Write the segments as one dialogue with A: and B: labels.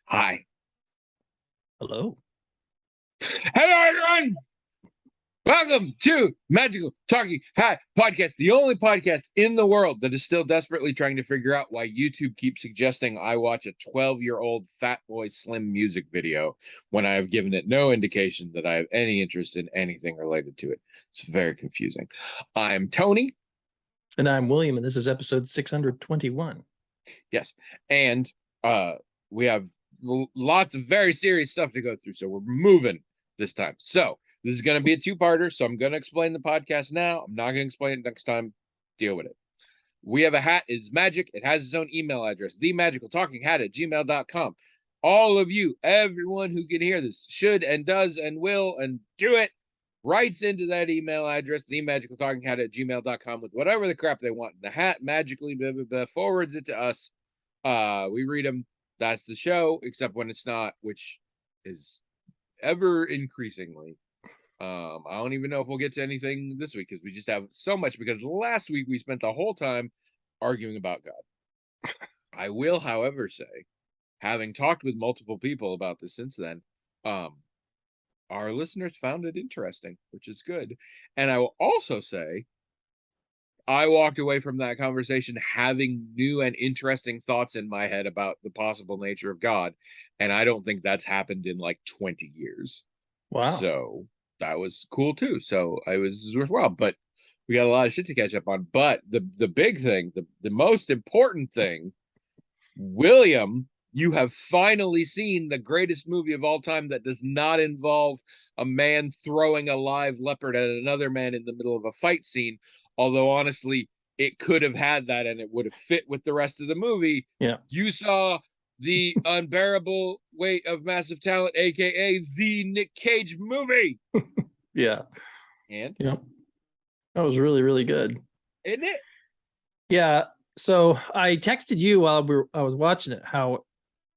A: Hi.
B: Hello.
A: Hello, everyone. Welcome to Magical Talking Hat Podcast, the only podcast in the world that is still desperately trying to figure out why YouTube keeps suggesting I watch a 12-year-old Fat Boy Slim music video when I have given it no indication that I have any interest in anything related to it. It's very confusing. I'm Tony.
B: And I'm William, and this is episode 621.
A: Yes. And we have lots of very serious stuff to go through, so we're moving this time. So this is going to be a two-parter, so I'm going to explain the podcast now. I'm not going to explain it next time. Deal with it. We have a hat. It's magic. It has its own email address, themagicaltalkinghat@gmail.com. All of you, everyone who can hear this, should and does and will and do it, writes into that email address, themagicaltalkinghat@gmail.com, with whatever the crap they want. The hat magically forwards it to us. We read them. That's the show, except when it's not, which is ever increasingly. I don't even know if we'll get to anything this week because we just have so much, because last week we spent the whole time arguing about God. I will, however, say, having talked with multiple people about this since then, our listeners found it interesting, which is good. And I will also say, I walked away from that conversation having new and interesting thoughts in my head about the possible nature of God. And I don't think that's happened in like 20 years.
B: Wow.
A: So that was cool too. So I was worthwhile, but we got a lot of shit to catch up on. But the big thing, the most important thing, William, you have finally seen the greatest movie of all time that does not involve a man throwing a live leopard at another man in the middle of a fight scene. Although honestly, it could have had that and it would have fit with the rest of the movie.
B: Yeah.
A: You saw The Unbearable Weight of Massive Talent, aka the Nick Cage movie.
B: Yeah.
A: And
B: yeah, that was really, really good.
A: isn't it?
B: Yeah. So I texted you while I was watching it how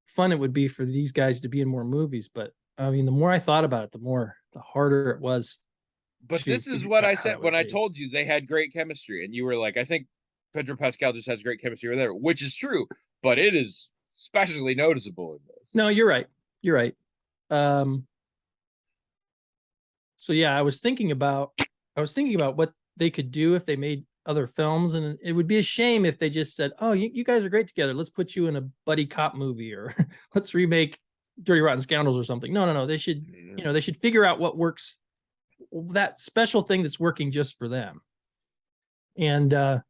B: fun it would be for these guys to be in more movies. But I mean, the more I thought about it, the harder it was.
A: But this is what I said when I told you they had great chemistry, and you were like, I think Pedro Pascal just has great chemistry with everyone, which is true, but it is especially noticeable in this.
B: No, you're right. You're right. So yeah, I was thinking about what they could do if they made other films, and it would be a shame if they just said, "Oh, you guys are great together. Let's put you in a buddy cop movie, or let's remake Dirty Rotten Scoundrels or something." No. They should, they should figure out what works, that special thing that's working just for them. And I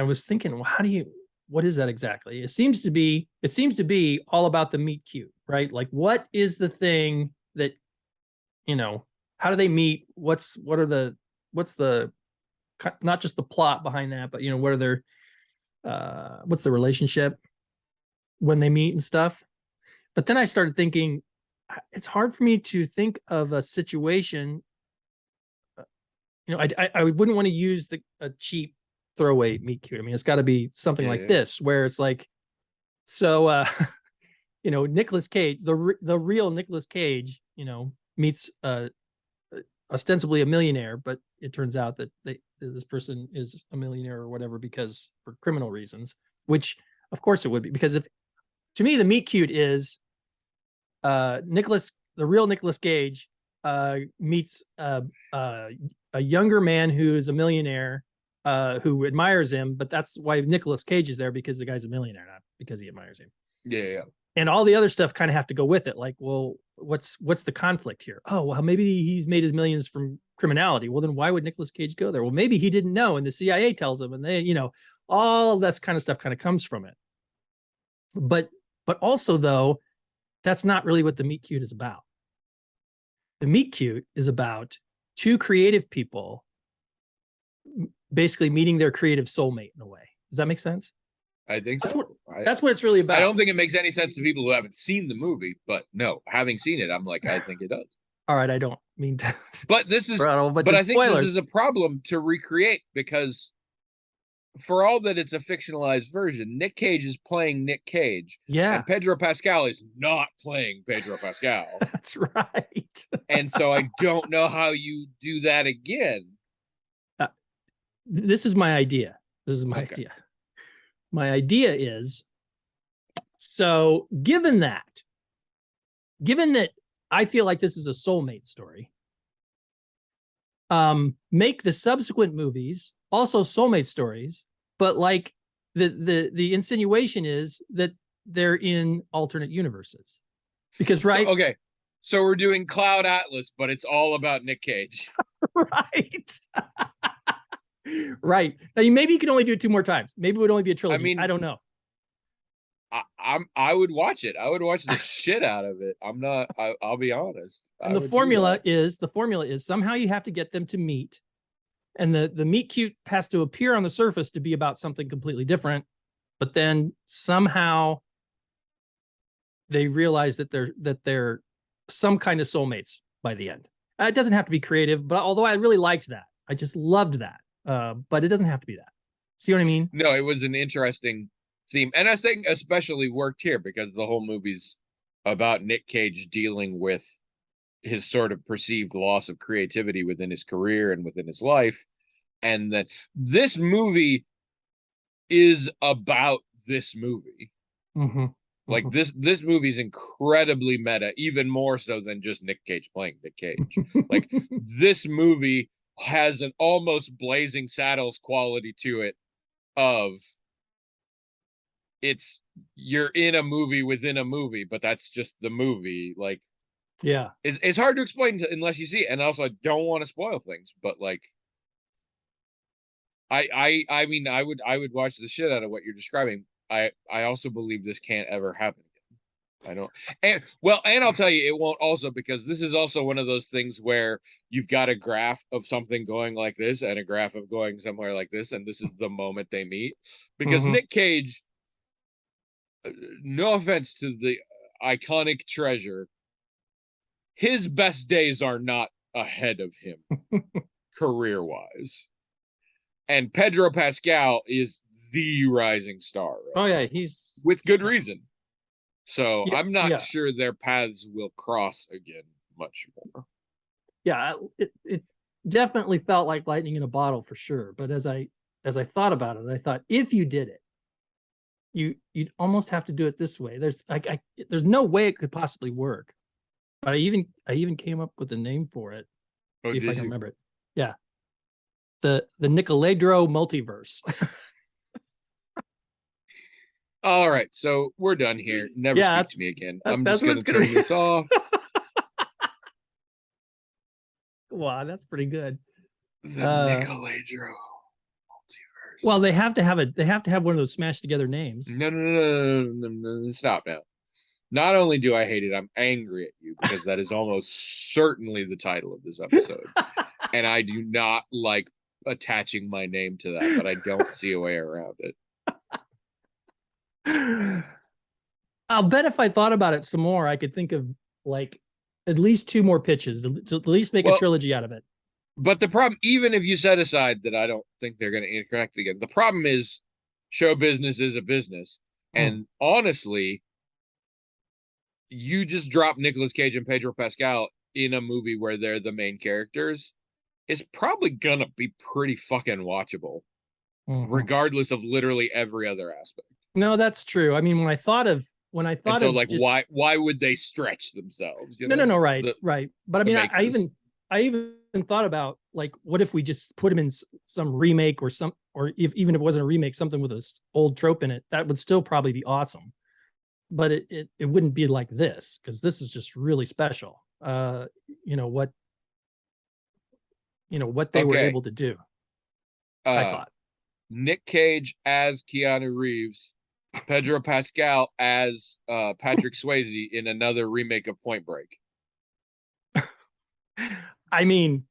B: was thinking, well, what is that exactly? It seems to be all about the meet cute, right? Like, what is the thing that, how do they meet? What's the not just the plot behind that, but what are their what's the relationship when they meet and stuff. But then I started thinking, it's hard for me to think of a situation. I wouldn't want to use a cheap throwaway meet cute. I mean, it's got to be something like this, where it's like, so Nicolas Cage, the real Nicolas Cage, meets ostensibly a millionaire, but it turns out that this person is a millionaire or whatever because for criminal reasons, which of course it would be, because if, to me, the meet cute is the real Nicolas Cage meets a younger man who's a millionaire who admires him, but that's why Nicolas Cage is there, because the guy's a millionaire, not because he admires him.
A: Yeah.
B: And all the other stuff kind of have to go with it. Like, well, what's the conflict here? Oh, well, maybe he's made his millions from criminality. Well, then why would Nicolas Cage go there? Well, maybe he didn't know, and the CIA tells him, and they, all that kind of stuff kind of comes from it. But also, though, that's not really what the meet cute is about. The meet cute is about two creative people basically meeting their creative soulmate in a way. Does that make sense?
A: I think
B: that's what it's really about.
A: I don't think it makes any sense to people who haven't seen the movie, but no, having seen it, I'm like, I think it does.
B: All right, I don't mean to.
A: But this is, but I think this is a problem to recreate, because for all that it's a fictionalized version, Nick Cage is playing Nick Cage.
B: Yeah.
A: And Pedro Pascal is not playing Pedro Pascal.
B: That's right.
A: And so I don't know how you do that again.
B: This is my idea. My idea is, So given that I feel like this is a soulmate story, make the subsequent movies also soulmate stories, but like the insinuation is that they're in alternate universes. Because right,
A: okay, so we're doing Cloud Atlas, but it's all about Nick Cage.
B: right. Right. Now, maybe you can only do it 2 more times. Maybe it would only be a trilogy.
A: mean,
B: I don't know.
A: I would watch it. I would watch the shit out of it. I'm not. I'll be honest.
B: And the formula is somehow you have to get them to meet, and the meet cute has to appear on the surface to be about something completely different, but then somehow they realize that they're some kind of soulmates by the end. It doesn't have to be creative, but although I really liked that, I just loved that. But it doesn't have to be that. See what I mean?
A: No, it was an interesting theme, and I think especially worked here because the whole movie's about Nick Cage dealing with his sort of perceived loss of creativity within his career and within his life, and that this movie is about this movie.
B: Mm-hmm.
A: Like this movie's incredibly meta, even more so than just Nick Cage playing Nick Cage. Like this movie has an almost Blazing Saddles quality to it of you're in a movie within a movie, but that's just the movie. Like,
B: yeah,
A: it's hard to explain unless you see it. And also, I don't want to spoil things, but like, I mean, I would watch the shit out of what you're describing. I also believe this can't ever happen again. I don't, and I'll tell you, it won't also, because this is also one of those things where you've got a graph of something going like this and a graph of going somewhere like this, and this is the moment they meet. Because Nick Cage, no offense to the iconic treasure, his best days are not ahead of him career-wise. And Pedro Pascal is the rising star.
B: Right? Oh yeah, he's
A: with good reason. So
B: yeah,
A: I'm not sure their paths will cross again much more.
B: Yeah, it definitely felt like lightning in a bottle for sure. But as I thought about it, I thought if you did it, you'd almost have to do it this way. There's there's no way it could possibly work. But I even came up with a name for it. See if I can remember it. Yeah. The Nicoledro multiverse.
A: All right, so we're done here. Never speak to me again. I'm just gonna turn this off.
B: Wow, that's pretty good.
A: The Nicoledro multiverse.
B: Well, they have to have one of those smashed together names.
A: No, stop now. Not only do I hate it, I'm angry at you because that is almost certainly the title of this episode. And I do not like attaching my name to that, but I don't see a way around it.
B: I'll bet if I thought about it some more, I could think of like at least 2 more pitches to at least make a trilogy out of it.
A: But the problem, even if you set aside that I don't think they're going to interconnect again, the problem is show business is a business. And honestly, you just drop Nicolas Cage and Pedro Pascal in a movie where they're the main characters, it's probably going to be pretty fucking watchable, regardless of literally every other aspect.
B: No, that's true. I mean, when I thought of
A: like just, why would they stretch themselves? You know?
B: No, right. But I mean, I even thought about like, what if we just put him in some remake or even if it wasn't a remake, something with an old trope in it, that would still probably be awesome. But it wouldn't be like this, because this is just really special. What they were able to do. I thought
A: Nick Cage as Keanu Reeves, Pedro Pascal as Patrick Swayze in another remake of Point Break.
B: I mean,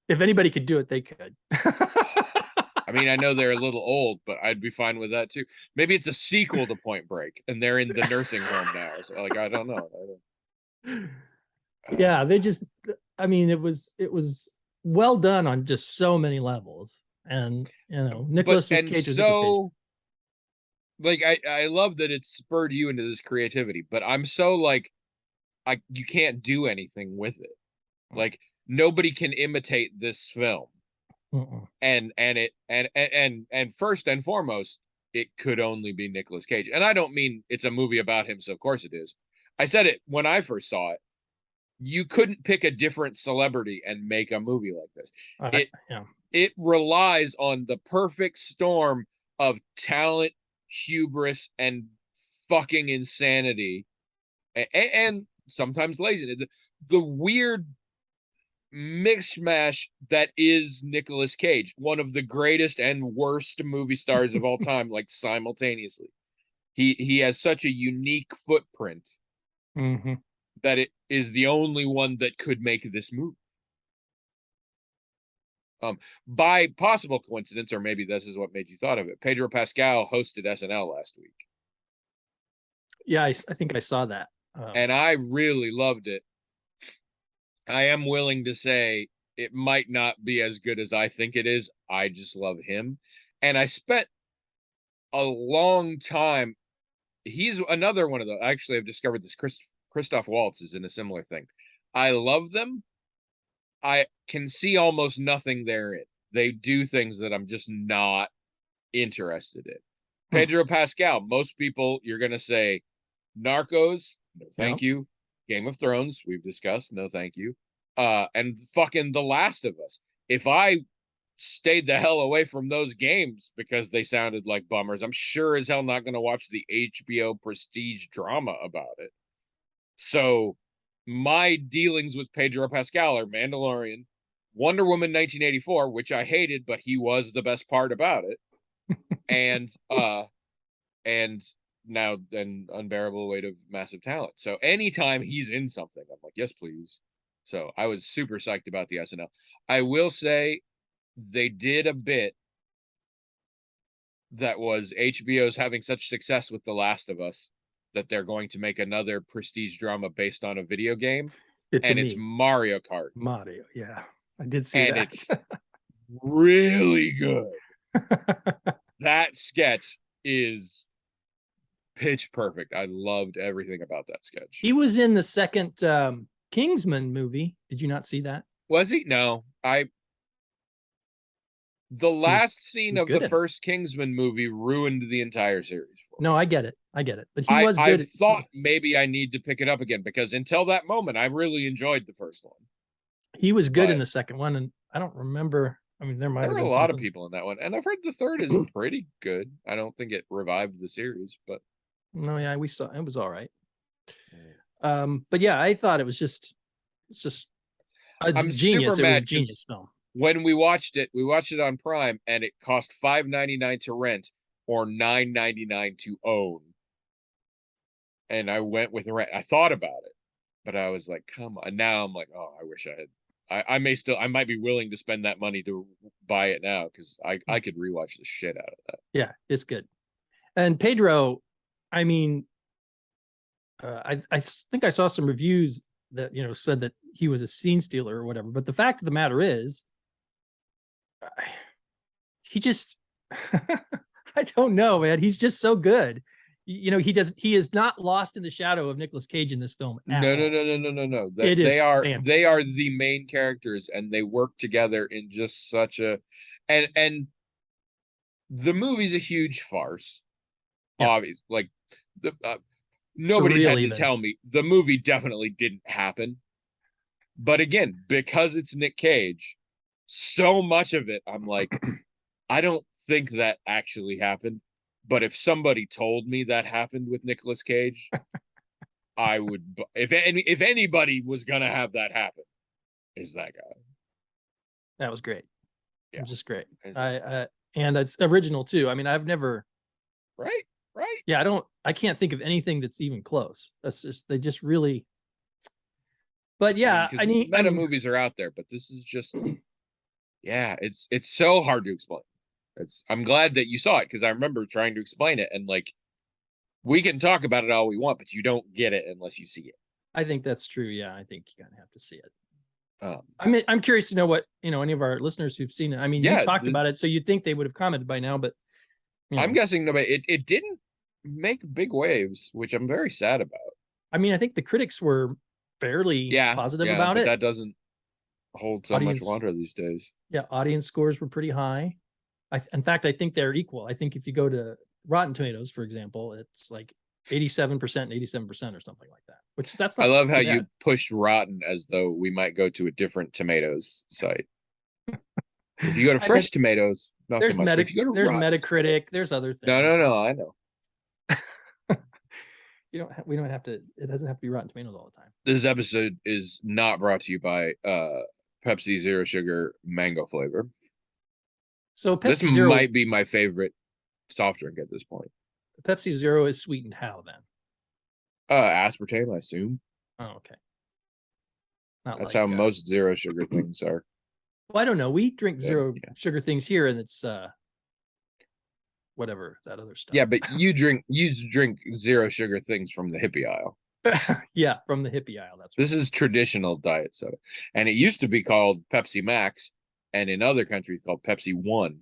B: if anybody could do it, they could.
A: I mean, I know they're a little old, but I'd be fine with that too. Maybe it's a sequel to Point Break, and they're in the nursing home now. So, like, I don't know.
B: Yeah, they just. I mean, it was well done on just so many levels, and Nicolas Cage was so.
A: Like, I love that it spurred you into this creativity, but I'm so like, you can't do anything with it. Like, nobody can imitate this film. And first and foremost, it could only be Nicolas Cage. And I don't mean it's a movie about him, so of course it is. I said it when I first saw it. You couldn't pick a different celebrity and make a movie like this.
B: Yeah.
A: It relies on the perfect storm of talent, hubris, and fucking insanity, and sometimes laziness. The weird mishmash that is Nicolas Cage, one of the greatest and worst movie stars of all time, like simultaneously. He has such a unique footprint
B: Mm-hmm.
A: that it is the only one that could make this movie. By possible coincidence, or maybe this is what made you thought of it, Pedro Pascal hosted SNL last week.
B: Yeah, I think I saw that.
A: And I really loved it. I am willing to say it might not be as good as I think it is. I just love him. And I spent a long time. He's another one of those. Actually, I've discovered this. Christoph Waltz is in a similar thing. I love them. I can see almost nothing therein. They do things that I'm just not interested in. Pedro Pascal, most people, you're going to say Narcos, no thank you. Game of Thrones, we've discussed, no thank you. And fucking The Last of Us. If I stayed the hell away from those games because they sounded like bummers, I'm sure as hell not going to watch the HBO prestige drama about it. So my dealings with Pedro Pascal are Mandalorian, Wonder Woman 1984, which I hated, but he was the best part about it, and now an unbearable weight of massive talent. So anytime he's in something, I'm like, yes, please. So I was super psyched about the SNL. I will say they did a bit that was HBO's having such success with The Last of Us that they're going to make another prestige drama based on a video game. It's Mario Kart.
B: Mario, yeah. I did see
A: and
B: that.
A: It's really good. That sketch is pitch perfect. I loved everything about that sketch.
B: He was in the second Kingsman movie. Did you not see that?
A: Was he? No. The last scene of the first Kingsman movie ruined the entire series for me.
B: No, I get it. But he was good.
A: I thought maybe I need to pick it up again because until that moment, I really enjoyed the first one.
B: He was good in the second one, and I don't remember. I mean, there were
A: a lot of people in that one, and I've heard the third is pretty good. I don't think it revived the series, but
B: no, yeah, we saw it was all right. But yeah, I thought it's just a genius. It was a genius film.
A: When we watched it on Prime, and it cost $5.99 to rent or $9.99 to own. And I went with rent. I thought about it, but I was like, come on. Now I'm like, oh, I wish I had. I might be willing to spend that money to buy it now because I could rewatch the shit out of that.
B: Yeah, it's good. And Pedro, I mean, I think I saw some reviews that said that he was a scene stealer or whatever. But the fact of the matter is, he just I don't know, man. He's just so good. He is not lost in the shadow of Nicolas Cage in this film.
A: No. They are the main characters, and they work together in just such a and the movie's a huge farce. Yeah. Obviously, like nobody's had to tell me the movie definitely didn't happen. But again, because it's Nick Cage, so much of it, I'm like, I don't think that actually happened. But if somebody told me that happened with Nicolas Cage, I would. If anybody was gonna have that happen, is that guy.
B: That was great.
A: Yeah.
B: It was just great. And it's original too. I mean, I've never.
A: Right.
B: Yeah, I can't think of anything that's even close. That's just they just really. But yeah,
A: meta movies are out there, but this is just. Yeah, it's so hard to explain. I'm glad that you saw it because I remember trying to explain it, and like we can talk about it all we want, but you don't get it unless you see it.
B: I think that's true. Yeah, I think you kind of have to see it. I mean, I'm curious to know what any of our listeners who've seen it. I mean, you talked about it, so you'd think they would have commented by now, but
A: I'm guessing nobody. It didn't make big waves, which I'm very sad about.
B: I mean, I think the critics were fairly positive about it.
A: That doesn't hold so much water these days.
B: Yeah, audience scores were pretty high. In fact, I think they're equal. I think if you go to Rotten Tomatoes, for example, it's like 87% and 87% or something like that. Which that's
A: I
B: not
A: love how
B: too
A: you
B: bad.
A: pushed Rotten as though we might go to a different tomatoes site. If you go to
B: I mean,
A: Fresh Tomatoes, not so much. But if you go to
B: there's
A: Rotten,
B: Metacritic, there's other
A: no,
B: things.
A: I know.
B: We don't have to. It doesn't have to be Rotten Tomatoes all the time.
A: This episode is not brought to you by Pepsi Zero Sugar mango flavor.
B: So
A: This
B: Pepsi Zero,
A: might be my favorite soft drink at this point.
B: Pepsi Zero is sweetened how then?
A: Aspartame, I assume.
B: Oh, okay. Not
A: That's
B: like
A: how most zero sugar things are.
B: well, I don't know. We drink zero
A: Yeah.
B: sugar things here, and it's whatever that other stuff.
A: Yeah, but you drink zero sugar things from the hippie aisle.
B: Yeah, from the hippie aisle. That's right.
A: This is traditional diet soda, and it used to be called Pepsi Max, and in other countries called Pepsi One.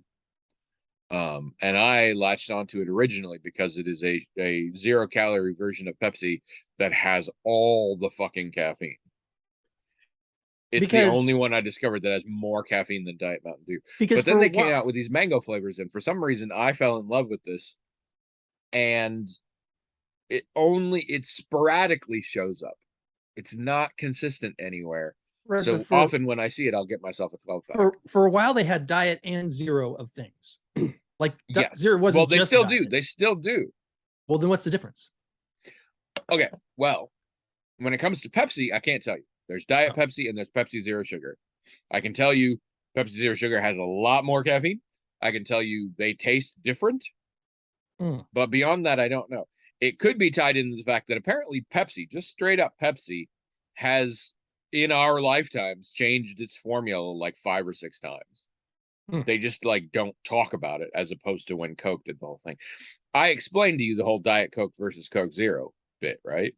A: And I latched onto it originally because it is a 0-calorie version of Pepsi that has all the fucking caffeine. It's the
B: Because-
A: only one I discovered that has more caffeine than Diet Mountain Dew.
B: Because
A: But then
B: for
A: they
B: a
A: came
B: while-
A: out with these mango flavors, and for some reason I fell in love with this. And it sporadically shows up. It's not consistent anywhere.
B: right,
A: So
B: but for,
A: often when I see it, I'll get myself a 12-pack.
B: for a while they had diet and zero of things. Like
A: Yes.
B: zero wasn't
A: Well, they
B: just
A: still
B: diet.
A: do. They still do.
B: Well, then what's the difference?
A: Okay. Well, when it comes to Pepsi, I can't tell you. There's Diet
B: Oh.
A: Pepsi and there's Pepsi Zero Sugar. I can tell you Pepsi Zero Sugar has a lot more caffeine. I can tell you they taste different.
B: Mm.
A: But beyond that, I don't know. It could be tied into the fact that apparently Pepsi, just straight up Pepsi, has in our lifetimes changed its formula like 5 or 6 times. They just like don't talk about it as opposed to when Coke did the whole thing. I explained to you the whole Diet Coke versus Coke Zero bit, right?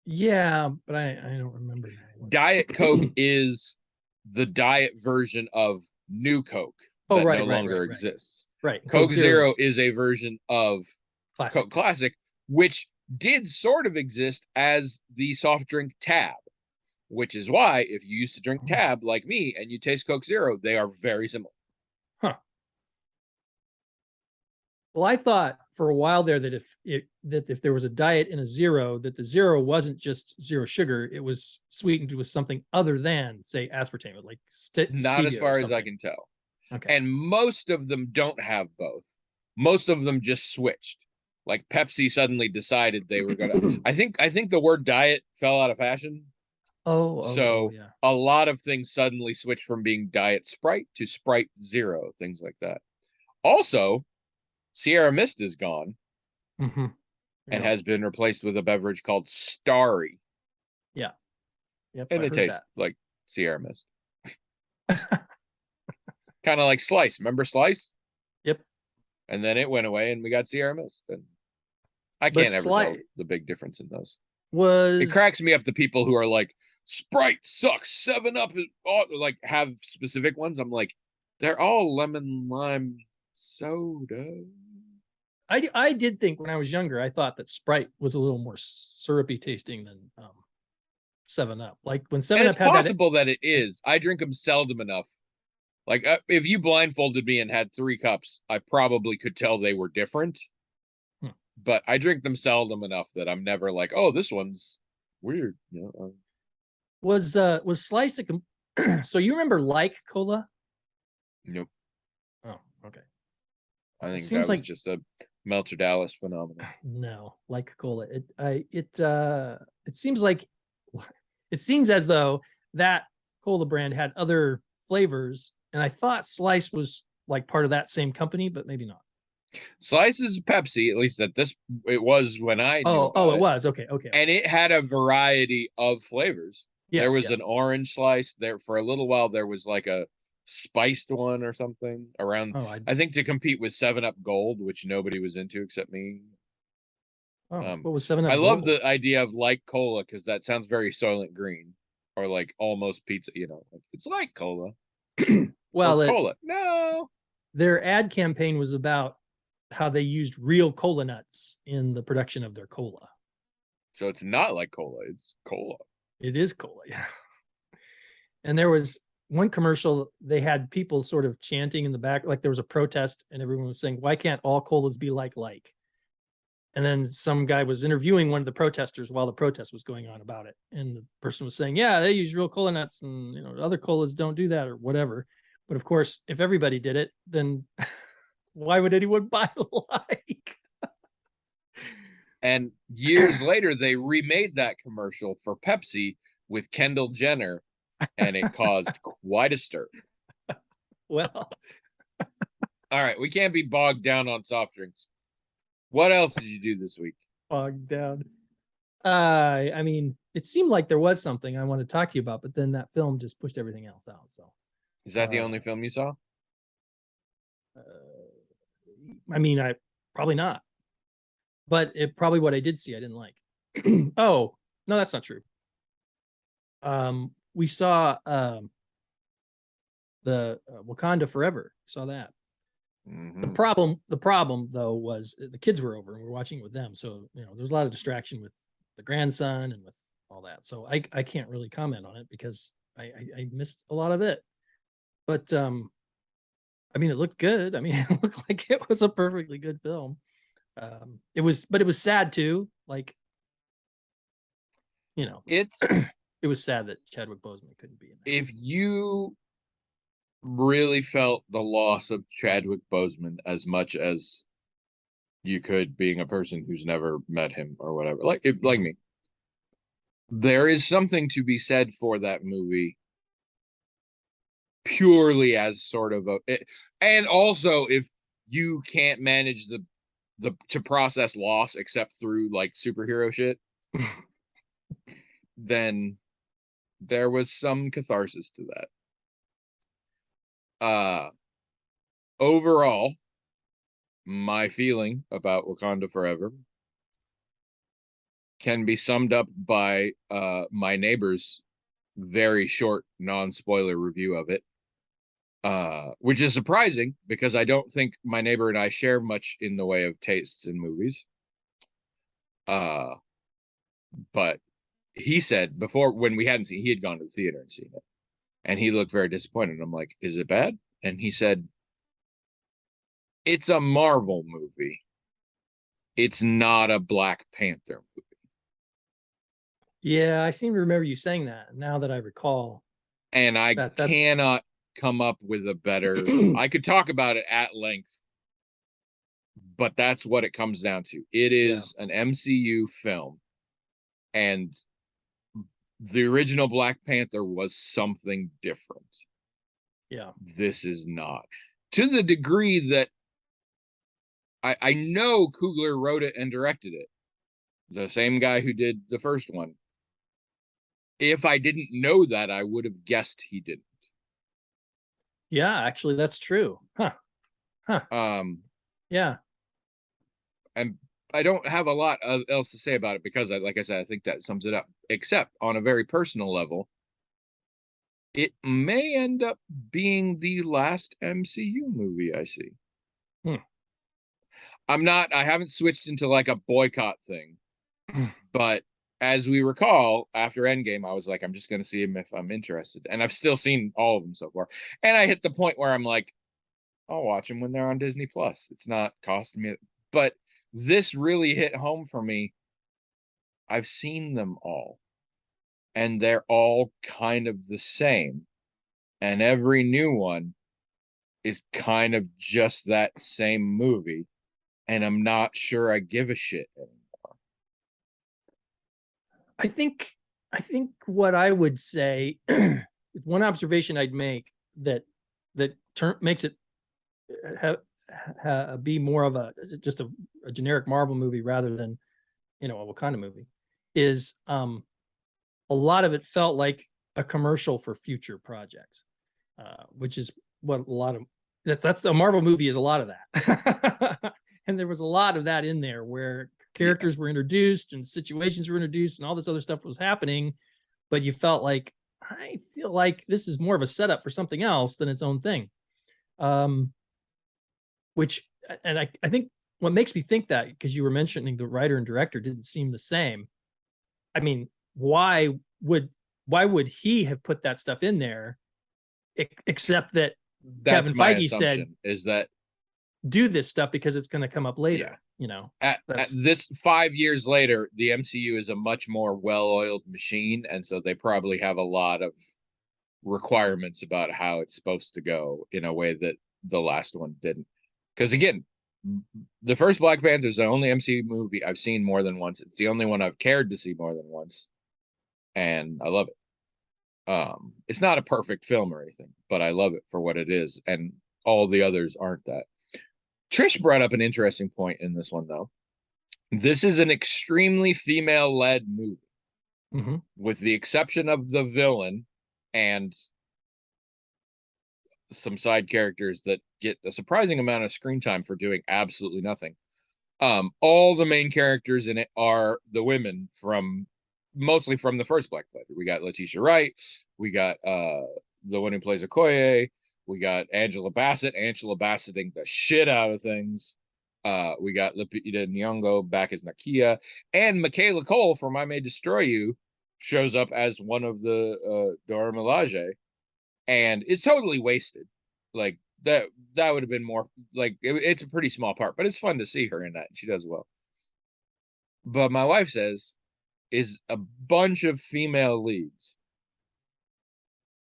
B: Yeah, but I don't remember now.
A: Diet Coke is the diet version of New Coke
B: Oh,
A: that
B: right,
A: no
B: right,
A: longer
B: right.
A: exists.
B: Right.
A: Coke Zero
B: is
A: is a version of
B: classic.
A: Coke Classic, which did sort of exist as the soft drink Tab, which is why if you used to drink Tab like me and you taste Coke Zero, they are very similar.
B: Well, I thought for a while there that if there was a diet and a zero, that the zero wasn't just zero sugar, it was sweetened with something other than, say, aspartame, like
A: Not as
B: stevia or
A: far as I
B: something.
A: can tell.
B: Okay.
A: And most of them don't have both. Most of them just switched. Like Pepsi suddenly decided they were gonna. I think the word diet fell out of fashion. So
B: yeah.
A: a lot of things suddenly switched from being Diet Sprite to Sprite Zero, things like that. Also, Sierra Mist is gone
B: Mhm.
A: and
B: Yeah.
A: has been replaced with a beverage called Starry,
B: Yep,
A: and
B: I
A: it
B: heard
A: tastes
B: that.
A: like Sierra Mist. Kind of like Slice. Remember Slice?
B: Yep.
A: And then it went away, and we got Sierra Mist. And I
B: But
A: can't ever tell the big difference in those.
B: Was
A: It cracks me up the people who are like, Sprite sucks, 7-Up is like have specific ones. I'm like, they're all lemon lime soda.
B: I did think when I was younger, I thought that Sprite was a little more syrupy tasting than 7-Up. Like when
A: And
B: 7-Up
A: it's
B: had that.
A: possible that it is. I drink them seldom enough. Like if you blindfolded me and had 3 cups, I probably could tell they were different. But I drink them seldom enough that I'm never like, oh, this one's weird. You know?
B: Was Slice so you remember Like Cola?
A: Nope.
B: Oh, okay.
A: I think
B: seems
A: that was
B: like-
A: just a Melcher Dallas phenomenon.
B: No, Like Cola. It seems like it seems as though that cola brand had other flavors, and I thought Slice was like part of that same company, but maybe not.
A: Slice is Pepsi, at least it was when I knew about
B: it was. Okay.
A: And it had a variety of flavors.
B: Yeah,
A: There was
B: yeah.
A: an orange slice. There for a little while there was like a spiced one or something around.
B: Oh,
A: I think to compete with 7-Up Gold, which nobody was into except me.
B: what was 7-Up?
A: I love the idea of Like Cola because that sounds very Soylent Green or like almost pizza. You know, like, it's like cola.
B: Well,
A: it's cola. No,
B: their ad campaign was about how they used real cola nuts in the production of their cola.
A: so it's not like cola. It's cola.
B: It is cola, yeah. And there was one commercial, they had people sort of chanting in the back, like there was a protest and everyone was saying, why can't all colas be like? And then some guy was interviewing one of the protesters while the protest was going on about it. And the person was saying, yeah, they use real cola nuts and, you know, other colas don't do that or whatever. But of course, if everybody did it, then why would anyone buy like?
A: And years later, they remade that commercial for Pepsi with Kendall Jenner, and it caused quite a stir.
B: Well,
A: All right, we can't be bogged down on soft drinks. What else did you do this week?
B: bogged down. I mean, it seemed like there was something I wanted to talk to you about, but then that film just pushed everything else out. So,
A: Is that the only film you saw?
B: I mean, I probably not, but it probably what I did see I didn't like. Oh no, that's not true. We saw the Wakanda Forever. Saw that.
A: Mm-hmm.
B: The problem though was the kids were over and we were watching it with them, so you know there's a lot of distraction with the grandson and with all that. So I can't really comment on it because I missed a lot of it. But I mean, it looked good. I mean, it looked like it was a perfectly good film. It was sad too. Like, you know,
A: It's
B: it was sad that Chadwick Boseman couldn't be in it.
A: if you really felt the loss of Chadwick Boseman as much as you could, being a person who's never met him or whatever, like me, there is something to be said for that movie purely as sort of and also if you can't manage the to process loss except through like superhero shit, then there was some catharsis to that. Overall, my feeling about Wakanda Forever can be summed up by my neighbor's very short non-spoiler review of it, which is surprising because I don't think my neighbor and I share much in the way of tastes in movies. But he said before, when we hadn't seen, he had gone to the theater and seen it, and he looked very disappointed. I'm like, is it bad? And he said, it's a Marvel movie. It's not a Black Panther movie.
B: Yeah, I seem to remember you saying that now that I recall.
A: And I
B: That's
A: cannot come up with a better, I could talk about it at length, but that's what it comes down to. It is an MCU film, and the original Black Panther was something different.
B: Yeah.
A: This is not. To the degree that I know Coogler wrote it and directed it. The same guy who did the first one. If I didn't know that, I would have guessed he didn't.
B: Yeah, actually, that's true. Huh. Yeah.
A: And I don't have a lot else to say about it because, like I said, I think that sums it up. Except on a very personal level, it may end up being the last MCU movie I see. I haven't switched into like a boycott thing, but as we recall, after Endgame, I was like, I'm just going to see him if I'm interested. And I've still seen all of them so far. And I hit the point where I'm like, I'll watch them when they're on Disney Plus. It's not costing me. But this really hit home for me. I've seen them all, and they're all kind of the same. And every new one is kind of just that same movie. And I'm not sure I give a shit anymore.
B: I think what I would say, one observation I'd make that makes it be more of just a generic Marvel movie rather than, you know, a Wakanda movie, is a lot of it felt like a commercial for future projects, which is what a lot of that's a Marvel movie is a lot of that. And there was a lot of that in there where characters were introduced and situations were introduced and all this other stuff was happening, but you felt like, I feel like this is more of a setup for something else than its own thing. Which, and I think what makes me think that, because you were mentioning the writer and director didn't seem the same. I mean, why would he have put that stuff in there except that
A: That's
B: Kevin
A: my
B: Feige said
A: assumption, is that
B: do this stuff because it's going to come up later.
A: at
B: That's
A: this 5 years later, the MCU is a much more well-oiled machine, and so they probably have a lot of requirements about how it's supposed to go in a way that the last one didn't. Because again, the first Black Panther is the only MCU movie I've seen more than once. It's the only one I've cared to see more than once, and I love it. It's not a perfect film or anything, but I love it for what it is, and all the others aren't that. Trish brought up an interesting point in this one, though. This is an extremely female-led movie, with the exception of the villain and some side characters that get a surprising amount of screen time for doing absolutely nothing. All the main characters in it are the women mostly from the first Black Panther. We got Letitia Wright, we got the one who plays Okoye, we got Angela Bassetting the shit out of things. We got Lupita Nyong'o back as Nakia, and Michaela Cole from I May Destroy You shows up as one of the Dora Milaje, and is totally wasted. Like that would have been more like it's a pretty small part, but it's fun to see her in that. She does well. But my wife says is a bunch of female leads,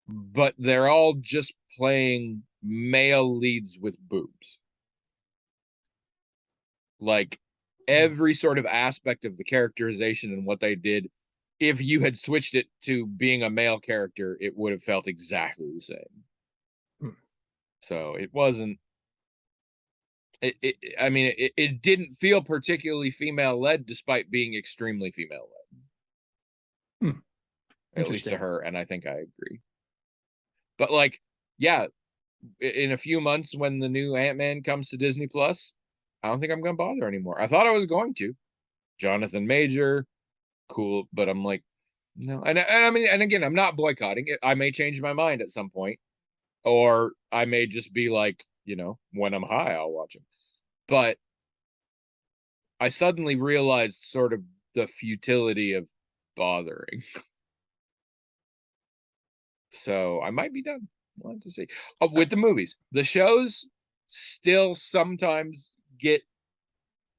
A: but they're all just playing male leads with boobs. Like every sort of aspect of the characterization and what they did, if you had switched it to being a male character, it would have felt exactly the same. So it wasn't. It didn't feel particularly female led, despite being extremely female led. At least to her, and I think I agree. But like, yeah, in a few months when the new Ant-Man comes to Disney Plus, I don't think I'm gonna bother anymore. I thought I was going to. Jonathan Major, cool, but I'm like, no. And I mean, and again, I'm not boycotting it. I may change my mind at some point, or I may just be like, when I'm high, I'll watch them. But I suddenly realized sort of the futility of bothering. So I might be done. We'll have to see. With the movies, the shows still sometimes get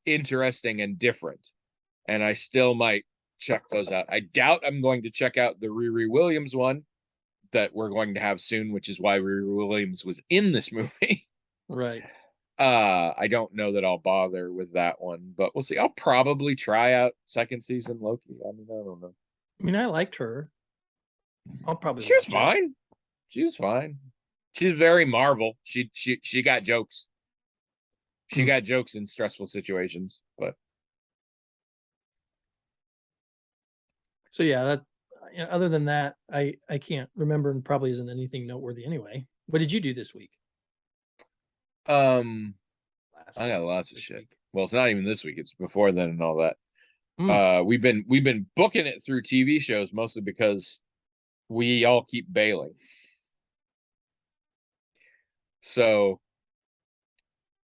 A: interesting and different, and I still might check those out. I doubt I'm going to check out the Riri Williams one that we're going to have soon, which is why Riri Williams was in this movie.
B: Right.
A: I don't know that I'll bother with that one, but we'll see. I'll probably try out second season Loki. I mean, I don't know.
B: I mean, I liked her. I'll probably.
A: She was fine. She was fine. She's very Marvel. She got jokes. She got jokes in stressful situations, but.
B: So yeah, that other than that, I can't remember, and probably isn't anything noteworthy anyway. What did you do this week?
A: I got lots of shit. Well, it's not even this week. It's before then and all that. We've been booking it through TV shows mostly because we all keep bailing. So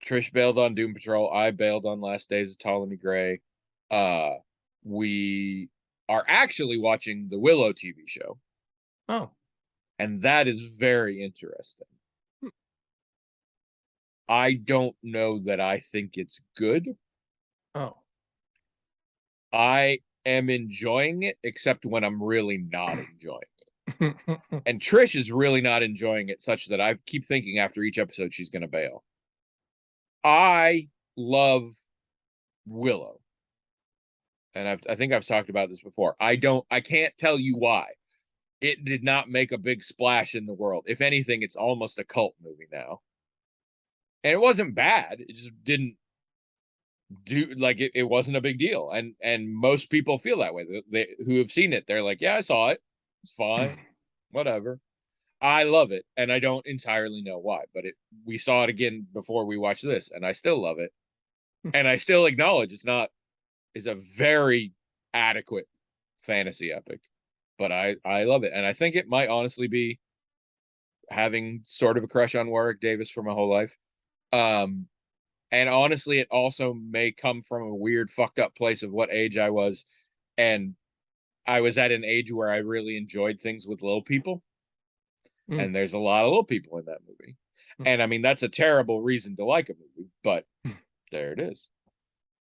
A: Trish bailed on Doom Patrol. I bailed on Last Days of Ptolemy Gray. We are actually watching the Willow TV show.
B: Oh.
A: And that is very interesting. I don't know that I think it's good.
B: Oh.
A: I am enjoying it, except when I'm really not enjoying it. And Trish is really not enjoying it, such that I keep thinking after each episode she's going to bail. I love Willow. And I think I've talked about this before. I can't tell you why. It did not make a big splash in the world. If anything, it's almost a cult movie now. And it wasn't bad. It just didn't do like it wasn't a big deal. And most people feel that way. They who have seen it, they're like, yeah, I saw it. It's fine. Whatever. I love it, and I don't entirely know why, but we saw it again before we watched this, and I still love it. And I still acknowledge it's a very adequate fantasy epic, but I love it. And I think it might honestly be having sort of a crush on Warwick Davis for my whole life. And honestly, it also may come from a weird fucked up place of what age I was. And I was at an age where I really enjoyed things with little people.
B: Mm.
A: and there's a lot of little people in that movie.
B: Mm.
A: And I mean, that's a terrible reason to like a movie, but
B: Mm.
A: there it is.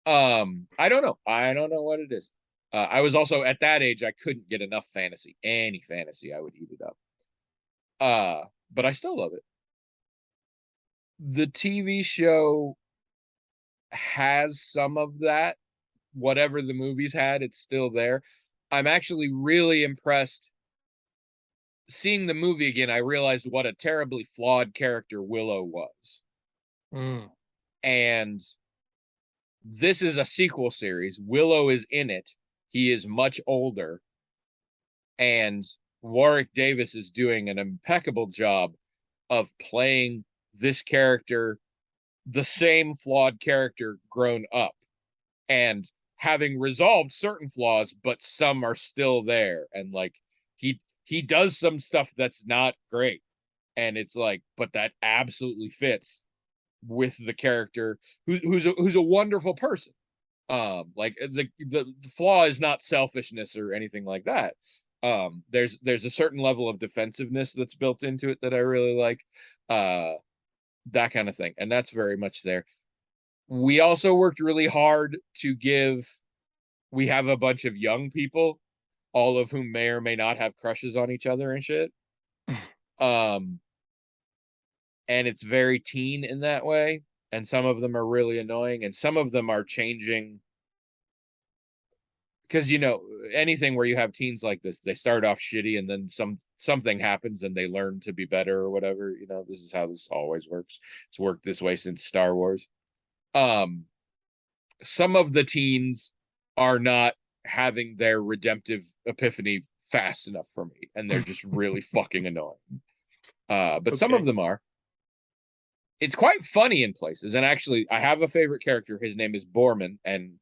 A: I don't know. I don't know what it is. I was also at that age, I couldn't get enough fantasy. Any fantasy, I would eat it up. But I still love it. The TV show has some of that. Whatever the movies had, it's still there. I'm actually really impressed. Seeing the movie again, I realized what a terribly flawed character Willow was.
B: Mm.
A: And this is a sequel series. Willow is in it. He is much older. And Warwick Davis is doing an impeccable job of playing this character, the same flawed character grown up, and having resolved certain flaws, but some are still there. And like he does some stuff that's not great. And it's like, but that absolutely fits with the character who's a wonderful person. Like the flaw is not selfishness or anything like that. There's a certain level of defensiveness that's built into it that I really like. That kind of thing, and that's very much there. We also worked really hard to give. We have a bunch of young people, all of whom may or may not have crushes on each other and shit. Um, and it's very teen in that way, and some of them are really annoying, and some of them are changing because anything where you have teens like this, they start off shitty and then something happens and they learn to be better or whatever. This is how this always works. It's worked this way since Star Wars. Some of the teens are not having their redemptive epiphany fast enough for me, and they're just really fucking annoying. But some of them are. It's quite funny in places, and actually, I have a favorite character. His name is Borman, and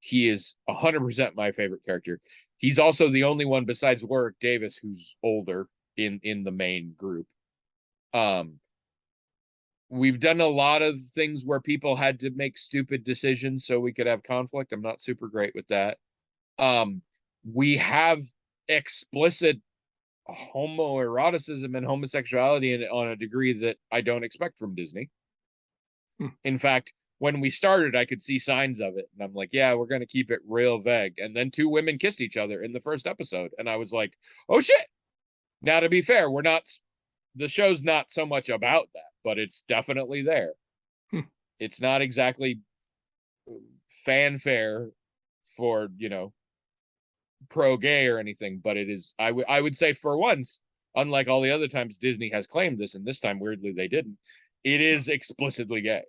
A: he is 100% my favorite character. He's also the only one besides Warwick Davis who's older in the main group. We've done a lot of things where people had to make stupid decisions so we could have conflict. I'm not super great with that. We have explicit homoeroticism and homosexuality on a degree that I don't expect from Disney. In fact, when we started, I could see signs of it, and I'm like, yeah, we're going to keep it real vague. And then two women kissed each other in the first episode, and I was like, oh shit. Now, to be fair, the show's not so much about that, but it's definitely there. It's not exactly fanfare for, pro-gay or anything, but it is, I would say, for once, unlike all the other times Disney has claimed this, and this time, weirdly, they didn't, it is explicitly gay.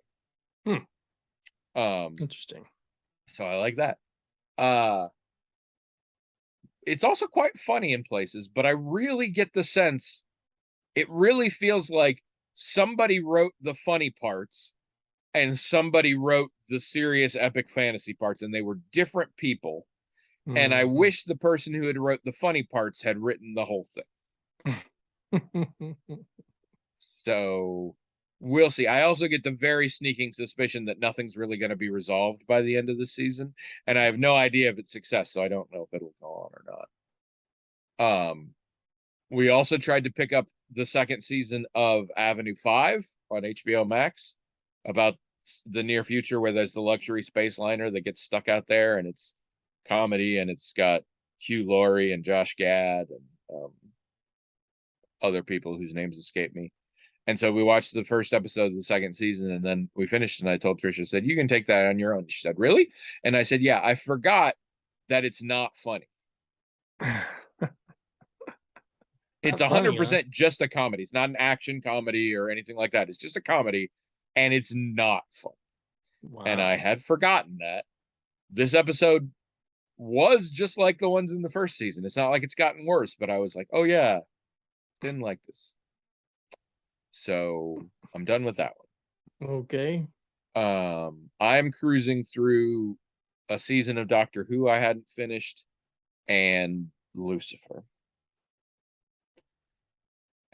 B: Interesting.
A: So I like that. It's also quite funny in places, but I really get the sense it really feels like somebody wrote the funny parts and somebody wrote the serious epic fantasy parts, and they were different people. And I wish the person who had wrote the funny parts had written the whole thing. So we'll see. I also get the very sneaking suspicion that nothing's really going to be resolved by the end of the season, and I have no idea of its success, so I don't know if it'll go on or not. We also tried to pick up the second season of Avenue 5 on HBO Max about the near future where there's the luxury space liner that gets stuck out there, and it's comedy, and it's got Hugh Laurie and Josh Gad and other people whose names escape me. And so we watched the first episode of the second season, and then we finished, and I told Trisha, said, you can take that on your own. She said, really? And I said, yeah, I forgot that it's not funny. It's 100% just a comedy. It's not an action comedy or anything like that. It's just a comedy, and it's not fun. Wow. And I had forgotten that. This episode was just like the ones in the first season. It's not like it's gotten worse, but I was like, oh yeah, didn't like this. So I'm done with that one.
B: Okay.
A: I'm cruising through a season of Doctor Who I hadn't finished, and Lucifer.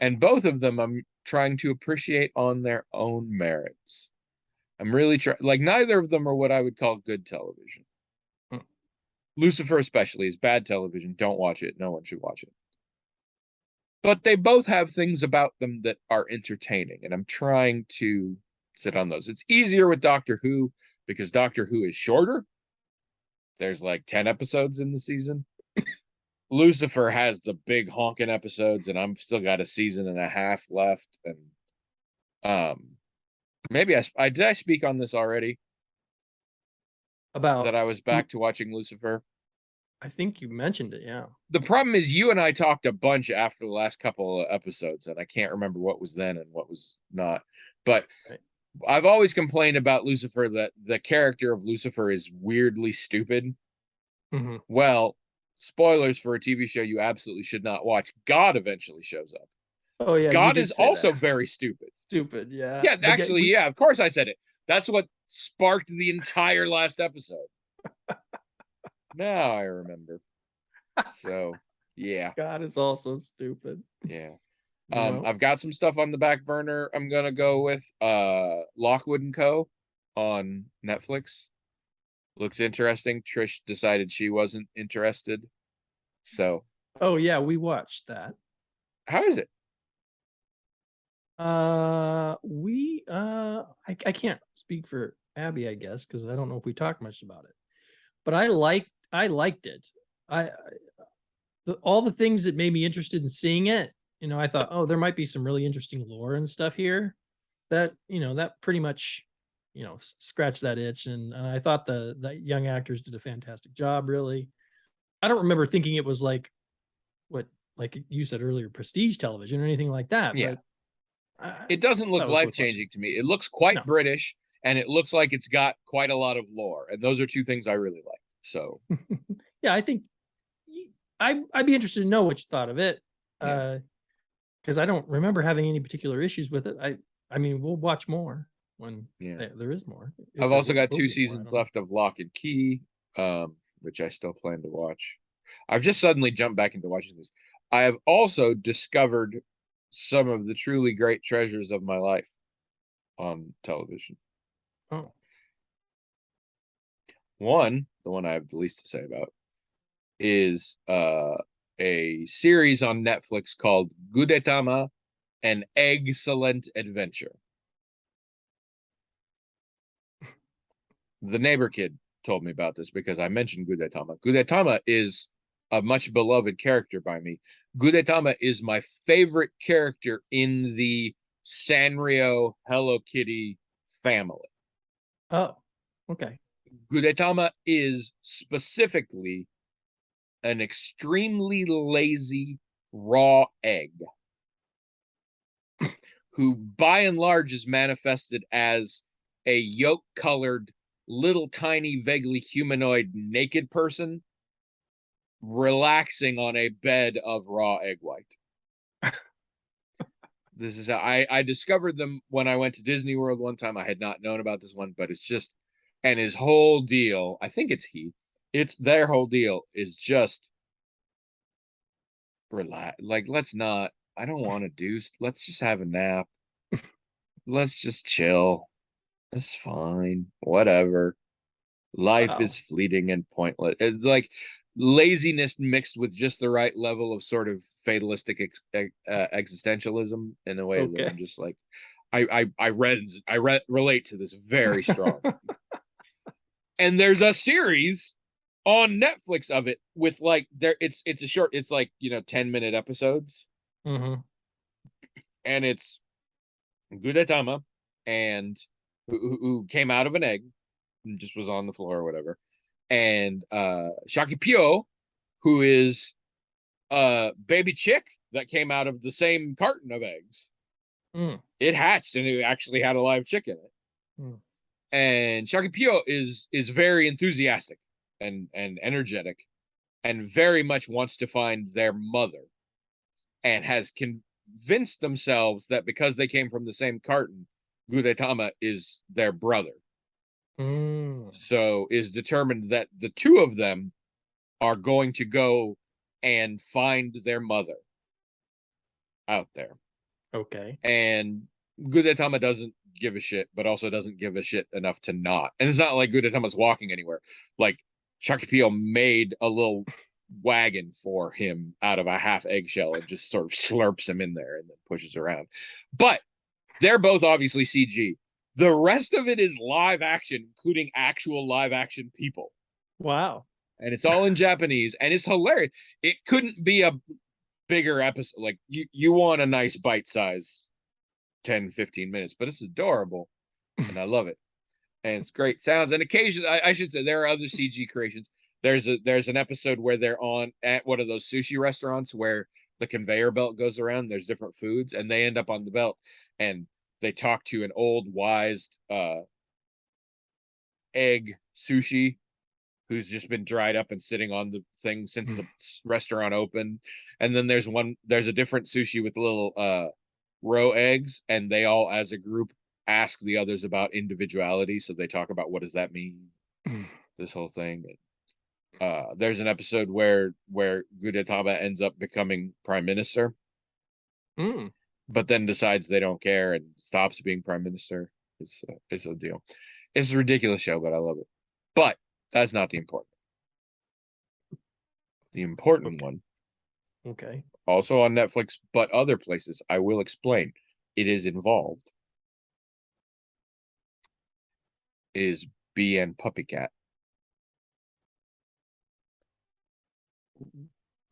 A: And both of them I'm trying to appreciate on their own merits. I'm really trying, like, neither of them are what I would call good television. Lucifer especially is bad television. Don't watch it. No one should watch it. but they both have things about them that are entertaining, and I'm trying to sit on those. It's easier with Doctor Who because Doctor Who is shorter. There's like 10 episodes in the season. Lucifer has the big honking episodes, and I'm still got a season and a half left. And maybe I did I speak on this already
B: About
A: that I was back to watching Lucifer.
B: I think you mentioned it, yeah.
A: The problem is you and I talked a bunch after the last couple of episodes, and I can't remember what was then and what was not. But
B: Right.
A: I've always complained about Lucifer that the character of Lucifer is weirdly stupid.
B: Mm-hmm.
A: Well, spoilers for a TV show you absolutely should not watch. God eventually shows up.
B: Oh yeah, you
A: God
B: did
A: is
B: say
A: also
B: that.
A: very stupid.
B: Stupid, yeah.
A: Yeah, actually, yeah, of course I said it. That's what sparked the entire last episode. Now I remember. So, yeah.
B: God is also stupid.
A: Yeah.
B: No.
A: I've got some stuff on the back burner. I'm gonna go with Lockwood and Co. on Netflix. Looks interesting. Trish decided she wasn't interested. So,
B: Oh yeah, we watched that.
A: how is it?
B: I can't speak for Abby, I guess, because I don't know if we talked much about it. But I liked it. I all the things that made me interested in seeing it, I thought, oh, there might be some really interesting lore and stuff here that, that pretty much, scratched that itch. And I thought the young actors did a fantastic job, really. I don't remember thinking it was like what, like you said earlier, prestige television or anything like that.
A: Yeah.
B: But
A: It doesn't look
B: that was worth
A: life-changing to me. It looks quite
B: No.
A: British, and it looks like it's got quite a lot of lore. And those are two things I really like. So,
B: Yeah, I think I'd be interested to know what you thought of it.
A: Yeah.
B: Because I don't remember having any particular issues with it. I mean, we'll watch more when
A: yeah.
B: there is more. If
A: I've
B: there
A: also got
B: will
A: 2
B: be more, I
A: seasons
B: don't know.
A: left of Lock and Key, which I still plan to watch. I've just suddenly jumped back into watching this. I have also discovered some of the truly great treasures of my life on television.
B: Oh,
A: One, the one I have the least to say about, is a series on Netflix called Gudetama, An Excellent Adventure. The neighbor kid told me about this because I mentioned Gudetama. Gudetama is a much beloved character by me. Gudetama is my favorite character in the Sanrio Hello Kitty family.
B: oh, okay.
A: Gudetama is specifically an extremely lazy raw egg who by and large is manifested as a yolk-colored little tiny vaguely humanoid naked person relaxing on a bed of raw egg white. This is how I discovered them when I went to Disney World one time. I had not known about this one, but it's just, and his whole deal, I think it's their whole deal is just relax. Like, let's not, I don't want to do, let's just have a nap. Let's just chill. It's fine. Whatever. Life
B: Wow.
A: is fleeting and pointless. It's like laziness mixed with just the right level of sort of fatalistic existentialism in a way that
B: Okay.
A: I'm just like, I relate to this very strong. And there's a series on Netflix of it with like it's a short, it's like 10-minute episodes,
B: Mm-hmm.
A: and it's Gudetama and who came out of an egg and just was on the floor or whatever, and Shakipio, who is a baby chick that came out of the same carton of eggs.
B: Mm.
A: It hatched and it actually had a live chick in it.
B: Mm.
A: And Shakipio is very enthusiastic and energetic and very much wants to find their mother, and has convinced themselves that because they came from the same carton, Gudetama is their brother.
B: Mm.
A: So is determined that the two of them are going to go and find their mother out there.
B: Okay.
A: And Gudetama doesn't give a shit, but also doesn't give a shit enough to not. And it's not like Gudetama's walking anywhere. Like Shakipio made a little wagon for him out of a half eggshell and just sort of slurps him in there and then pushes around. But they're both obviously CG. The rest of it is live action, including actual live action people.
B: Wow.
A: And it's all in Japanese, and it's hilarious. It couldn't be a bigger episode. Like, you want a nice bite size 10, 15 minutes, but it's adorable, and I love it. And it's great sounds. And occasionally, I should say, there are other CG creations. There's an episode where they're on at one of those sushi restaurants where the conveyor belt goes around. There's different foods, and they end up on the belt, and they talk to an old wise egg sushi who's just been dried up and sitting on the thing since the restaurant opened. And then there's a different sushi with little roe eggs, and they all as a group ask the others about individuality. So they talk about, what does that mean? This whole thing. There's an episode where Gudetama ends up becoming prime minister, but then decides they don't care and stops being prime minister. It's a deal. It's a ridiculous show, but I love it. But that's not the important. The important one,
B: Okay.
A: also on Netflix, but other places, I will explain. It is involved. Is Bee and Puppycat.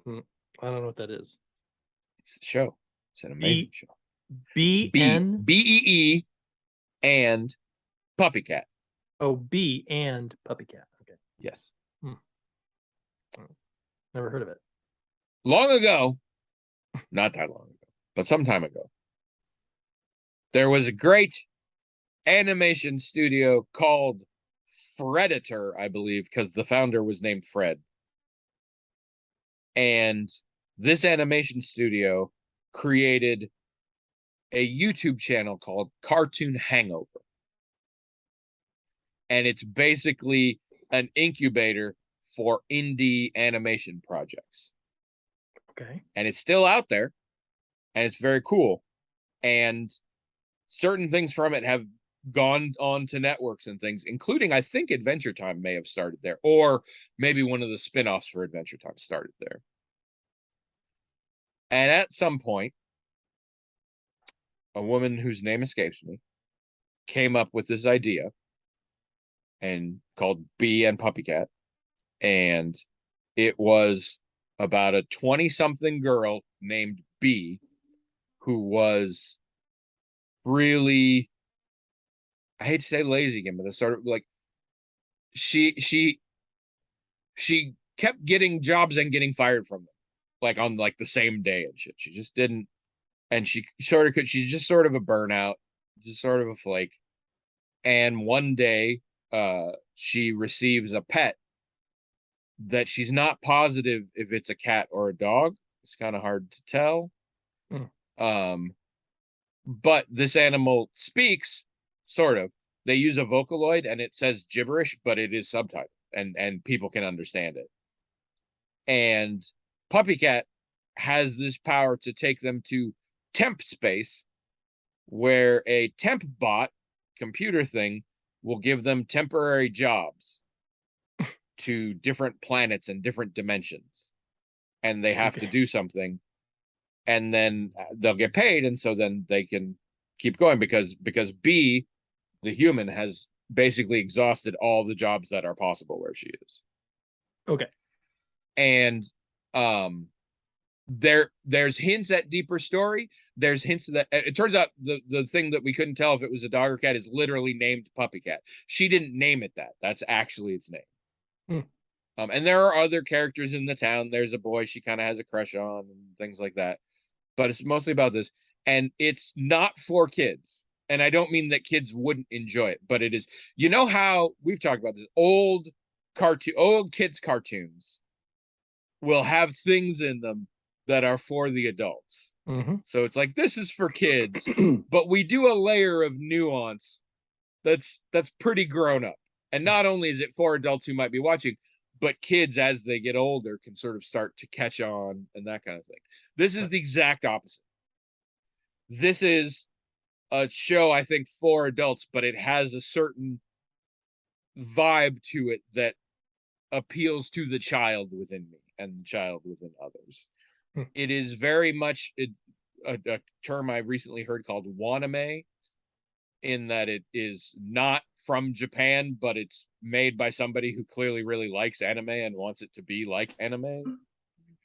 B: I don't know what that is.
A: It's a show. It's an amazing show.
B: B-N?
A: B-E-E and Puppycat.
B: Oh, B and Puppycat. Okay.
A: Yes.
B: Never heard of it.
A: Long ago, not that long ago, but some time ago, there was a great animation studio called Fredditor, I believe, because the founder was named Fred. And this animation studio created a YouTube channel called Cartoon Hangover. And it's basically an incubator for indie animation projects.
B: Okay.
A: And it's still out there, and it's very cool. And certain things from it have gone on to networks and things, including, I think, Adventure Time may have started there, or maybe one of the spin-offs for Adventure Time started there. And at some point, a woman whose name escapes me came up with this idea and called Bee and Puppycat. And it was about a 20-something girl named Bee who was really, I hate to say lazy again, but it's sort of like she kept getting jobs and getting fired from them, like on like the same day and shit. She just didn't, and she's just sort of a burnout, just sort of a flake. And one day, she receives a pet that she's not positive if it's a cat or a dog. It's kind of hard to tell. But this animal speaks, sort of. They use a Vocaloid and it says gibberish, but it is subtitled and people can understand it. And Puppycat has this power to take them to temp space, where a temp bot computer thing will give them temporary jobs to different planets and different dimensions, and they have to do something, and then they'll get paid, and so then they can keep going because B, the human, has basically exhausted all the jobs that are possible where she is.
B: Okay.
A: And there's hints at deeper story. There's hints that it turns out the thing that we couldn't tell if it was a dog or cat is literally named Puppycat. She didn't name it that. That's actually its name. And there are other characters in the town. There's a boy she kind of has a crush on and things like that. But it's mostly about this. And it's not for kids. And I don't mean that kids wouldn't enjoy it, but it is. You know how we've talked about this, old kids cartoons will have things in them that are for the adults. So it's like, this is for kids, but we do a layer of nuance that's pretty grown up. And not only is it for adults who might be watching, but kids, as they get older, can sort of start to catch on and that kind of thing. This is the exact opposite. This is a show, I think, for adults, but it has a certain vibe to it that appeals to the child within me and the child within others.
B: Hmm.
A: It is very much a term I recently heard called waname, in that it is not from Japan, but it's made by somebody who clearly really likes anime and wants it to be like anime.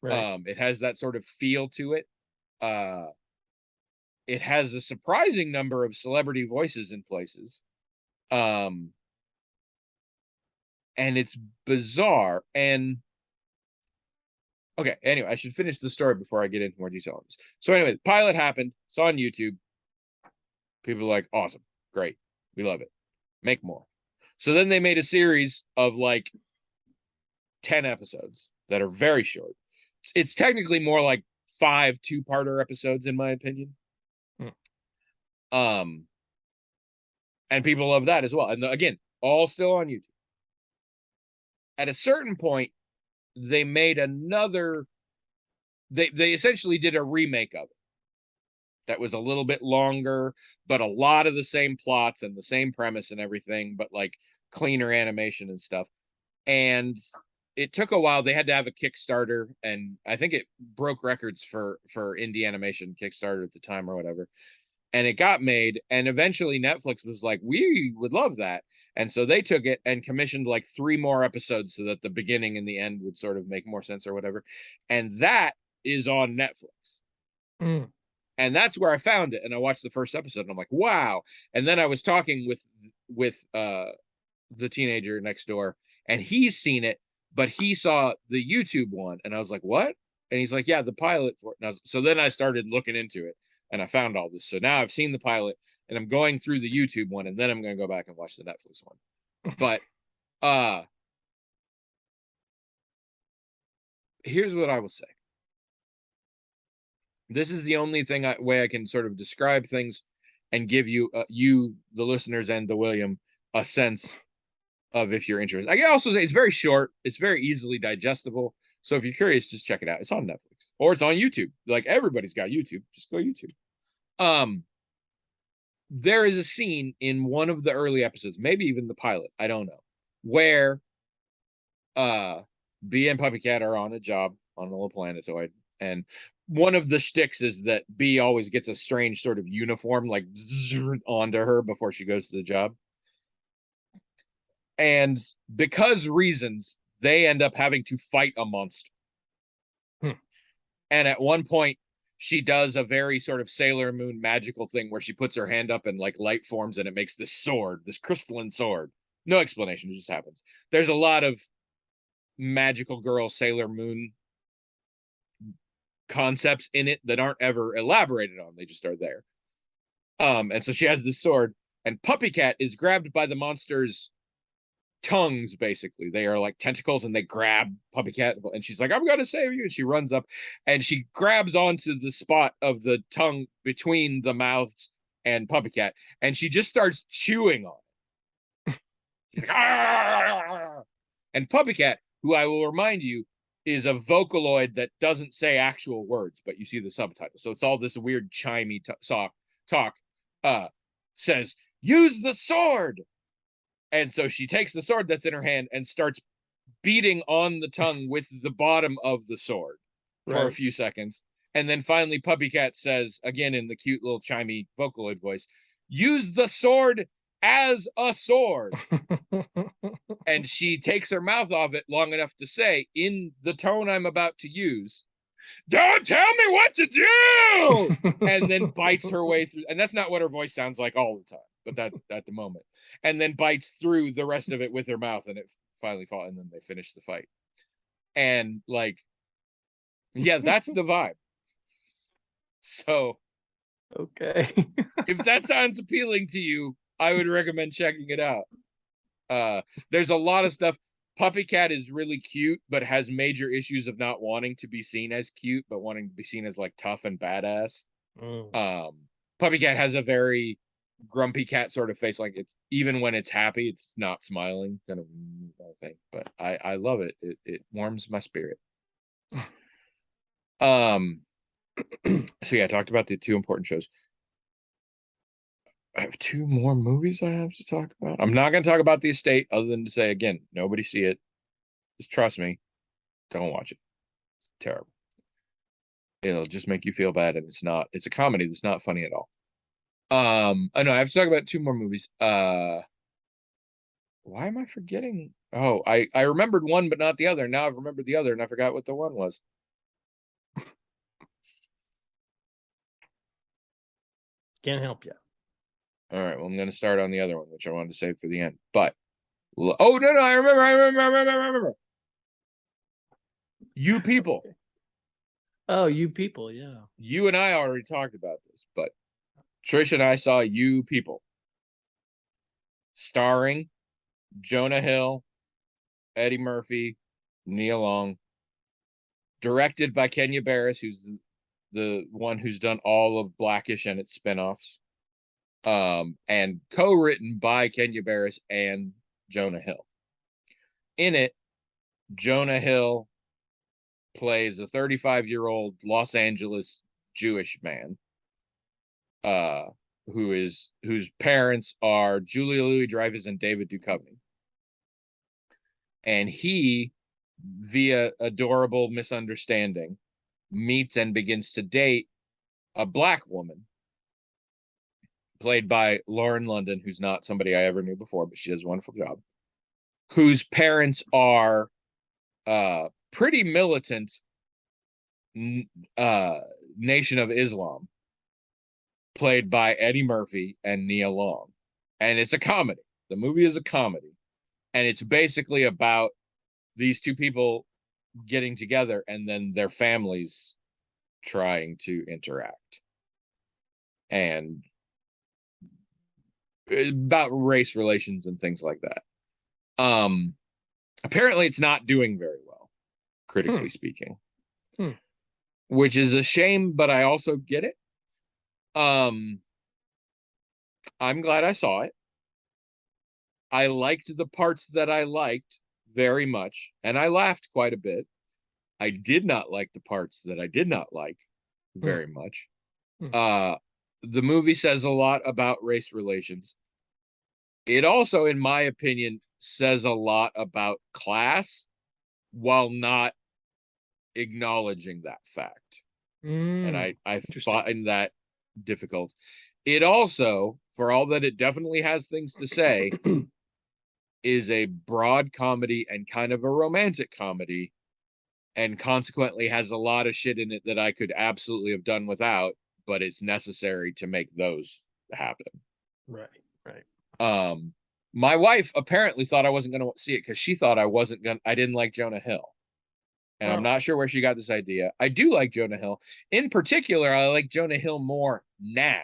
B: Right.
A: It has that sort of feel to it. Uh, it has a surprising number of celebrity voices in places. Um, and it's bizarre. And okay, anyway, I should finish the story before I get into more detail on this. So anyway, the pilot happened, it's on YouTube. People are like, awesome, great, we love it, make more. So then they made a series of like 10 episodes that are very short. It's technically more like 5 two-parter episodes, in my opinion. Um, and people love that as well. And again, all still on YouTube. At a certain point, they made another. They essentially did a remake of it that was a little bit longer, but a lot of the same plots and the same premise and everything, but like cleaner animation and stuff. And it took a while. They had to have a Kickstarter, and I think it broke records for indie animation Kickstarter at the time or whatever. And it got made, and eventually Netflix was like, we would love that. And so they took it and commissioned like 3 more episodes so that the beginning and the end would sort of make more sense or whatever. And that is on Netflix.
B: Mm.
A: And that's where I found it. And I watched the first episode and I'm like, wow. And then I was talking with the teenager next door, and he's seen it, but he saw the YouTube one. And I was like, what? And he's like, yeah, the pilot for it. So then I started looking into it, and I found all this. So now I've seen the pilot, and I'm going through the YouTube one, and then I'm going to go back and watch the Netflix one. But here's what I will say. This is the only way I can sort of describe things and give you, the listeners, and the William, a sense of if you're interested. I can also say it's very short. It's very easily digestible. So if you're curious, just check it out. It's on Netflix or it's on YouTube. Like, everybody's got YouTube. Just go YouTube. There is a scene in one of the early episodes, maybe even the pilot, I don't know, where Bee and Puppycat are on a job on a little planetoid, and one of the shticks is that Bee always gets a strange sort of uniform like onto her before she goes to the job. And because reasons, they end up having to fight a monster. And at one point, she does a very sort of Sailor Moon magical thing where she puts her hand up and like light forms, and it makes this sword, this crystalline sword. No explanation, it just happens. There's a lot of magical girl Sailor Moon concepts in it that aren't ever elaborated on. They just are there. And so she has this sword, and Puppycat is grabbed by the monster's tongues. Basically, they are like tentacles, and they grab Puppycat, and she's like, I'm gonna save you. And she runs up and she grabs onto the spot of the tongue between the mouths and Puppycat, and she just starts chewing on it. She's like, and Puppycat, who I will remind you is a Vocaloid that doesn't say actual words, but you see the subtitles, so it's all this weird chimey talk, says, use the sword. And so she takes the sword that's in her hand and starts beating on the tongue with the bottom of the sword for a few seconds. And then finally, Puppycat says, again in the cute little chimey Vocaloid voice, use the sword as a sword. And she takes her mouth off it long enough to say, in the tone I'm about to use, don't tell me what to do. And then bites her way through. And that's not what her voice sounds like all the time, but that at the moment. And then bites through the rest of it with her mouth, and it finally falls, and then they finish the fight. And like, yeah, that's the vibe. So
B: okay.
A: if that sounds appealing to you, I would recommend checking it out. There's a lot of stuff. Puppycat is really cute, but has major issues of not wanting to be seen as cute, but wanting to be seen as like tough and badass. Puppycat has a very grumpy cat sort of face, like it's even when it's happy, it's not smiling, kind of thing. But I love it. It warms my spirit. So yeah, I talked about the 2 important shows. I have 2 more movies I have to talk about. I'm not going to talk about The Estate, other than to say again, nobody see it. Just trust me. Don't watch it. It's terrible. It'll just make you feel bad, and it's a comedy that's not funny at all. I know I have to talk about two more movies. Why am I forgetting? Oh, I remembered one but not the other. Now I've remembered the other and I forgot what the one was.
B: Can't help you.
A: All right, well, I'm gonna start on the other one, which I wanted to save for the end. But oh no, I remember. You People.
B: Oh, You People, yeah.
A: You and I already talked about this, but Trish and I saw You People. Starring Jonah Hill, Eddie Murphy, Nia Long. Directed by Kenya Barris, who's the one who's done all of Blackish and its spinoffs. And co-written by Kenya Barris and Jonah Hill. In it, Jonah Hill plays a 35-year-old Los Angeles Jewish man, whose parents are Julia Louis-Dreyfus and David Duchovny. And he, via adorable misunderstanding, meets and begins to date a Black woman played by Lauren London, who's not somebody I ever knew before, but she does a wonderful job, whose parents are pretty militant Nation of Islam, played by Eddie Murphy and Nia Long. And it's a comedy. The movie is a comedy. And it's basically about these two people getting together and then their families trying to interact. And about race relations and things like that. Apparently it's not doing very well, critically speaking. Which is a shame, but I also get it. I'm glad I saw it. I liked the parts that I liked very much, and I laughed quite a bit. I did not like the parts that I did not like very much. The movie says a lot about race relations. It also, in my opinion, says a lot about class while not acknowledging that fact. And I find that difficult. It also, for all that it definitely has things to say, is a broad comedy and kind of a romantic comedy, and consequently has a lot of shit in it that I could absolutely have done without, but it's necessary to make those happen.
B: Right.
A: My wife apparently thought I wasn't going to see it because she thought I didn't like Jonah Hill. And I'm not sure where she got this idea. I do like Jonah Hill. In particular, I like Jonah Hill more now.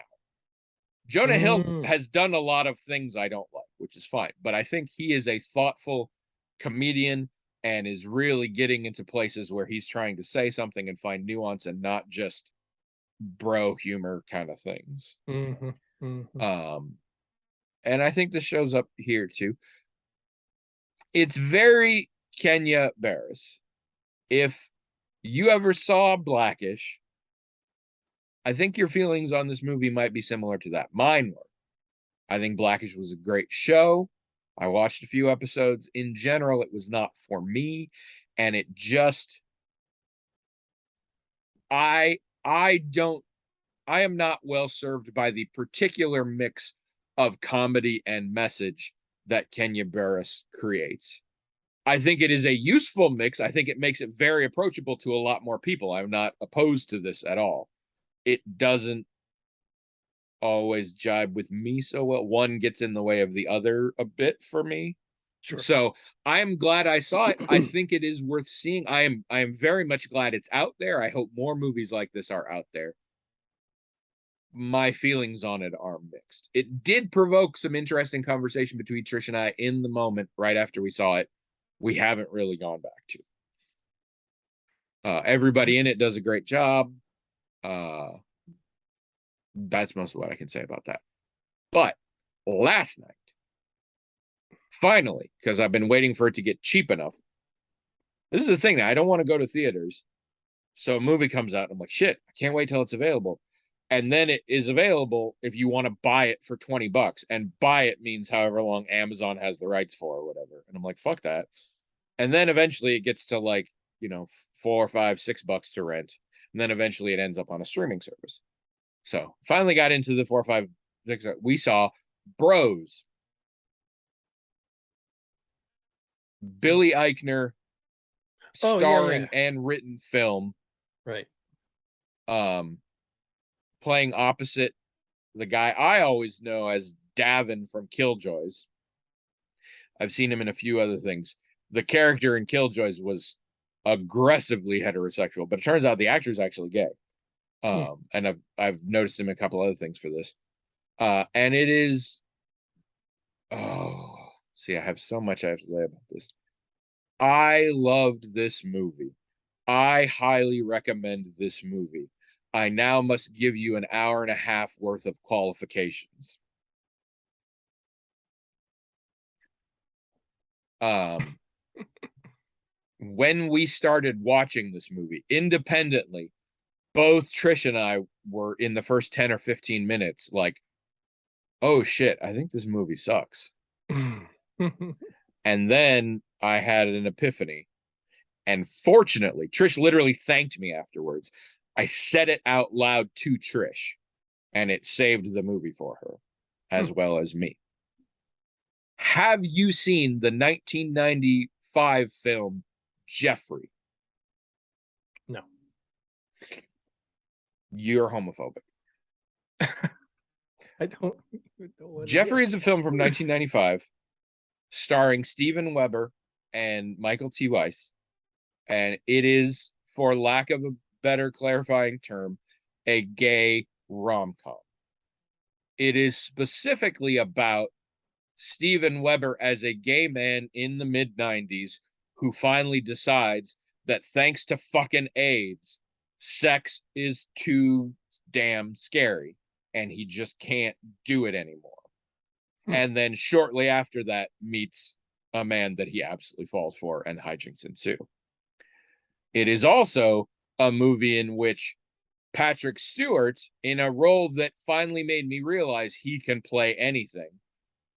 A: Jonah Hill has done a lot of things I don't like, which is fine. But I think he is a thoughtful comedian and is really getting into places where he's trying to say something and find nuance and not just bro humor kind of things. And I think this shows up here too. It's very Kenya Barris. If you ever saw Blackish, I think your feelings on this movie might be similar to that. Mine were. I think Blackish was a great show. I watched a few episodes. In general, it was not for me. And it just, I am not well served by the particular mix of comedy and message that Kenya Barris creates. I think it is a useful mix. I think it makes it very approachable to a lot more people. I'm not opposed to this at all. It doesn't always jibe with me so well. One gets in the way of the other a bit for me.
B: Sure.
A: So I am glad I saw it. I think it is worth seeing. I am very much glad it's out there. I hope more movies like this are out there. My feelings on it are mixed. It did provoke some interesting conversation between Trish and I in the moment right after we saw it. We haven't really gone back to. Everybody in it does a great job. That's most of what I can say about that. But last night, finally, because I've been waiting for it to get cheap enough. This is the thing. I don't want to go to theaters. So a movie comes out and I'm like, shit, I can't wait till it's available. And then it is available if you want to buy it for $20. And buy it means however long Amazon has the rights for or whatever. And I'm like, fuck that. And then eventually it gets to like, $4, $5, $6 to rent. And then eventually it ends up on a streaming service. So finally got into the 4, 5, 6. We saw Bros. Billy Eichner
B: Oh yeah,
A: starring
B: yeah.
A: and written film,
B: Right.
A: playing opposite the guy I always know as Davin from Killjoys. I've seen him in a few other things. The character in Killjoys was aggressively heterosexual, but it turns out the actor's actually gay. And I've noticed him in a couple other things for this. And it is, oh, see, I have so much I have to say about this. I loved this movie. I highly recommend this movie. I now must give you an hour and a half worth of qualifications. When we started watching this movie independently, both Trish and I were in the first 10 or 15 minutes like, oh shit, I think this movie sucks. And then I had an epiphany. And fortunately, Trish literally thanked me afterwards. I said it out loud to Trish, and it saved the movie for her as well as me. Have you seen the 1995 film Jeffrey?
B: No.
A: You're homophobic.
B: I don't know what
A: Jeffrey is a film
B: is.
A: from 1995 starring Steven Weber and Michael T. Weiss. And it is, for lack of a better clarifying term, a gay rom-com. It is specifically about Steven Weber as a gay man in the mid-90s who finally decides that thanks to fucking AIDS, sex is too damn scary and he just can't do it anymore. And then shortly after that meets a man that he absolutely falls for and hijinks ensue. It is also a movie in which Patrick Stewart, in a role that finally made me realize he can play anything,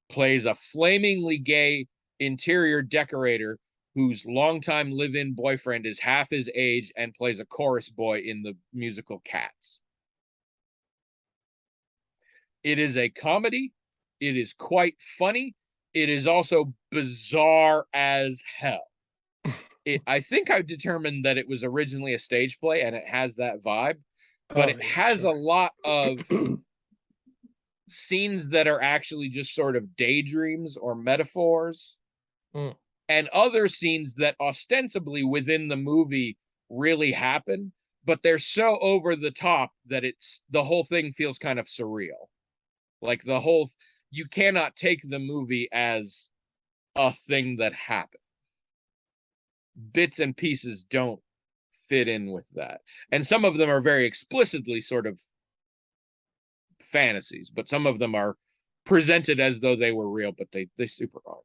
A: plays a flamingly gay interior decorator whose longtime live-in boyfriend is half his age and plays a chorus boy in the musical Cats. It is a comedy. It is quite funny. It is also bizarre as hell. I think I've determined that it was originally a stage play and it has that vibe, but it has a lot of scenes that are actually just sort of daydreams or metaphors, and other scenes that ostensibly within the movie really happen, but they're so over the top that the whole thing feels kind of surreal. Like you cannot take the movie as a thing that happened. Bits and pieces don't fit in with that. And some of them are very explicitly sort of fantasies, but some of them are presented as though they were real, but they super aren't.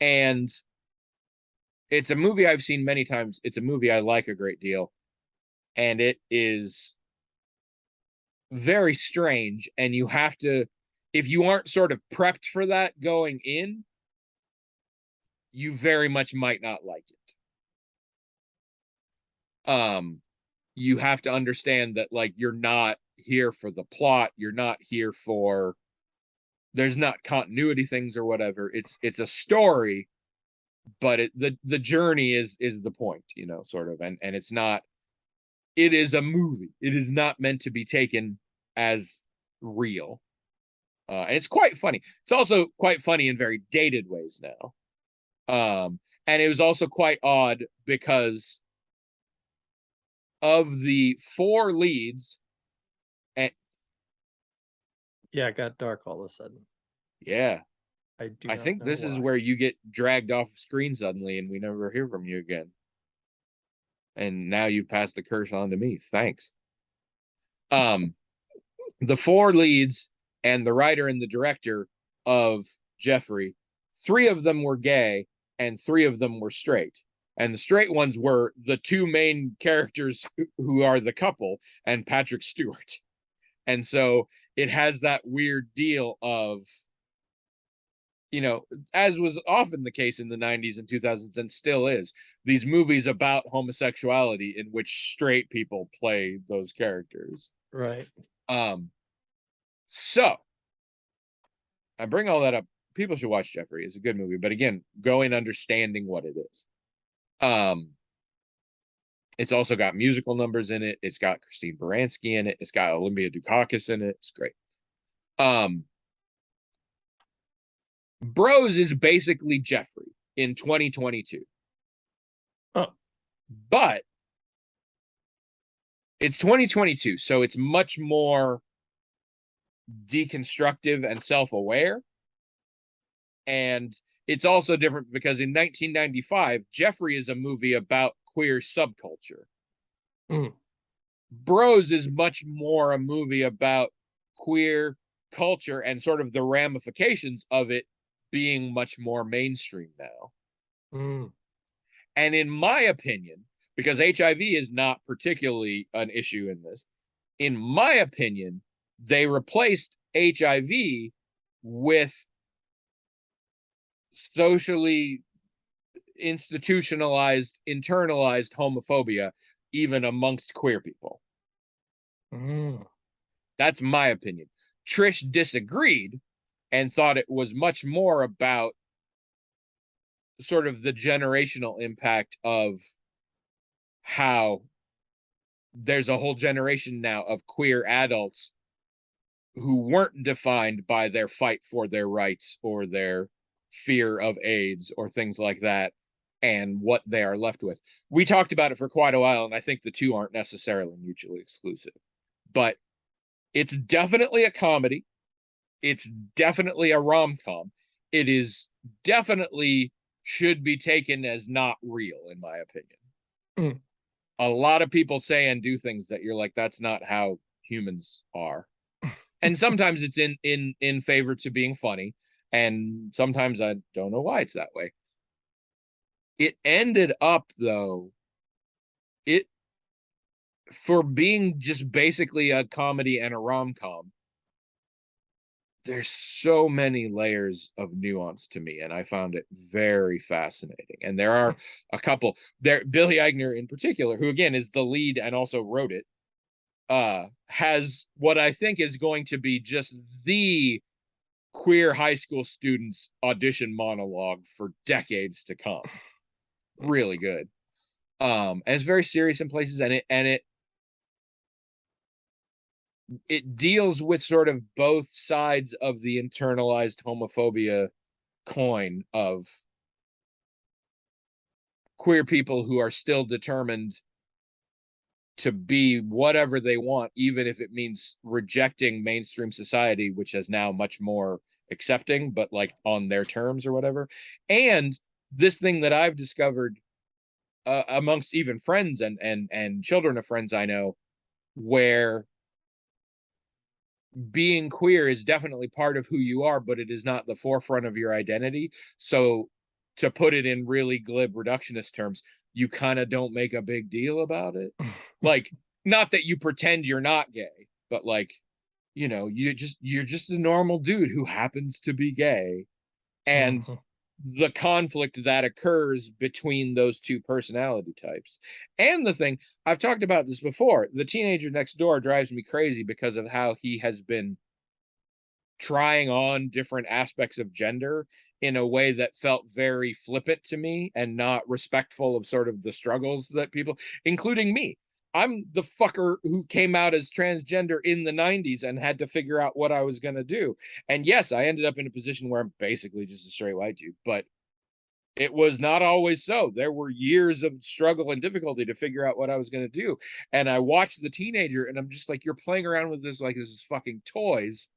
A: And it's a movie I've seen many times. It's a movie I like a great deal. And it is very strange. And you have to, if you aren't sort of prepped for that going in, you very much might not like it. You have to understand that, like, you're not here for the plot. You're not here for, there's not continuity things or whatever. It's a story, but the journey is the point, sort of. And it's not, it is a movie. It is not meant to be taken as real. And it's quite funny. It's also quite funny in very dated ways now. And it was also quite odd because of the 4 leads, and
B: Yeah, it got dark all of a sudden.
A: yeah,
B: I
A: think this is where you get dragged off screen suddenly and we never hear from you again. And now you've passed the curse on to me. Thanks. The 4 leads and the writer and the director of Jeffrey, 3 of them were gay and 3 of them were straight. And the straight ones were the 2 main characters who are the couple and Patrick Stewart. And so it has that weird deal of you know, as was often the case in the 90s and 2000s and still is, these movies about homosexuality in which straight people play those characters.
B: Right.
A: So I bring all that up. People should watch Jeffrey. It's a good movie, but again, going understanding what it is. It's also got musical numbers in it. It's got Christine Baranski in it. It's got Olympia Dukakis in it. It's great. Bros is basically Jeffrey in 2022.
B: Oh.
A: But it's 2022, so it's much more deconstructive and self-aware. And it's also different because in 1995, Jeffrey is a movie about queer subculture. Bros is much more a movie about queer culture and sort of the ramifications of it being much more mainstream now. And in my opinion, because HIV is not particularly an issue in this, in my opinion, they replaced HIV with socially institutionalized, internalized homophobia, even amongst queer people. That's my opinion. Trish disagreed and thought it was much more about sort of the generational impact of how there's a whole generation now of queer adults who weren't defined by their fight for their rights or their fear of AIDS or things like that, and what they are left with. We talked about it for quite a while, and I think the two aren't necessarily mutually exclusive. But it's definitely a comedy. It's definitely a rom-com. It is definitely should be taken as not real, in my opinion. A lot of people say and do things that you're like, that's not how humans are. And sometimes it's in favor to being funny, and sometimes I don't know why it's that way. It ended up, though, it for being just basically a comedy and a rom-com, there's so many layers of nuance to me, and I found it very fascinating. And there are a couple there. Billy Eichner in particular, who again is the lead and also wrote it, has what I think is going to be just the queer high school students audition monologue for decades to come. Really good. And it's very serious in places, and it deals with sort of both sides of the internalized homophobia coin of queer people who are still determined to be whatever they want, even if it means rejecting mainstream society, which is now much more accepting, but like on their terms or whatever. And this thing that I've discovered amongst even friends and children of friends I know, where being queer is definitely part of who you are, but it is not the forefront of your identity. So to put it in really glib reductionist terms, you kind of don't make a big deal about it. Like, not that you pretend you're not gay, but like, you know, you're just a normal dude who happens to be gay. And the conflict that occurs between those two personality types. And the thing, I've talked about this before, the teenager next door drives me crazy because of how he has been trying on different aspects of gender in a way that felt very flippant to me and not respectful of sort of the struggles that people, including me. I'm the fucker who came out as transgender in the 90s and had to figure out what I was going to do. And yes, I ended up in a position where I'm basically just a straight white dude, but it was not always so. There were years of struggle and difficulty to figure out what I was going to do. And I watched the teenager and I'm just like, you're playing around with this like this is fucking toys,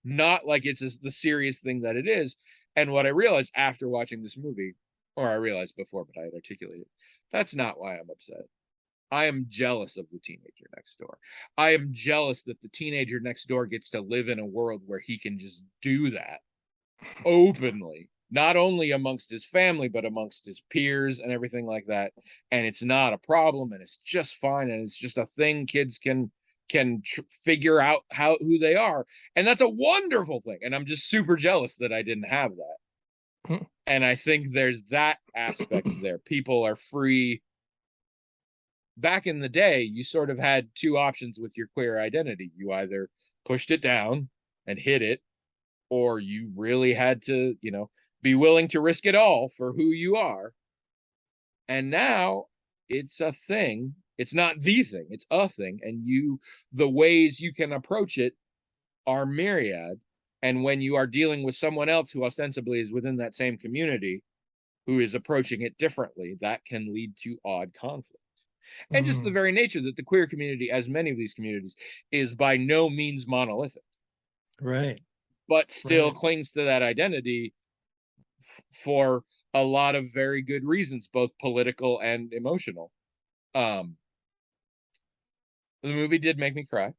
A: not like it's the serious thing that it is. And what I realized after watching this movie, or I realized before, but I had articulated, that's not why I'm upset. I am jealous of the teenager next door. I am jealous that the teenager next door gets to live in a world where he can just do that openly, not only amongst his family, but amongst his peers and everything like that. And it's not a problem, and it's just fine. And it's just a thing kids can figure out who they are. And that's a wonderful thing. And I'm just super jealous that I didn't have that.
B: Hmm.
A: And I think there's that aspect there. People are free. Back in the day, you sort of had two options with your queer identity. You either pushed it down and hid it, or you really had to, be willing to risk it all for who you are. And now it's a thing. It's not the thing, it's a thing. And the ways you can approach it are myriad. And when you are dealing with someone else who ostensibly is within that same community, who is approaching it differently, that can lead to odd conflict. And just the
B: Mm,
A: very nature that the queer community, as many of these communities, is by no means monolithic,
B: right.
A: but still
B: Right.
A: clings to that identity for a lot of very good reasons, both political and emotional. Um, the movie did make me cry.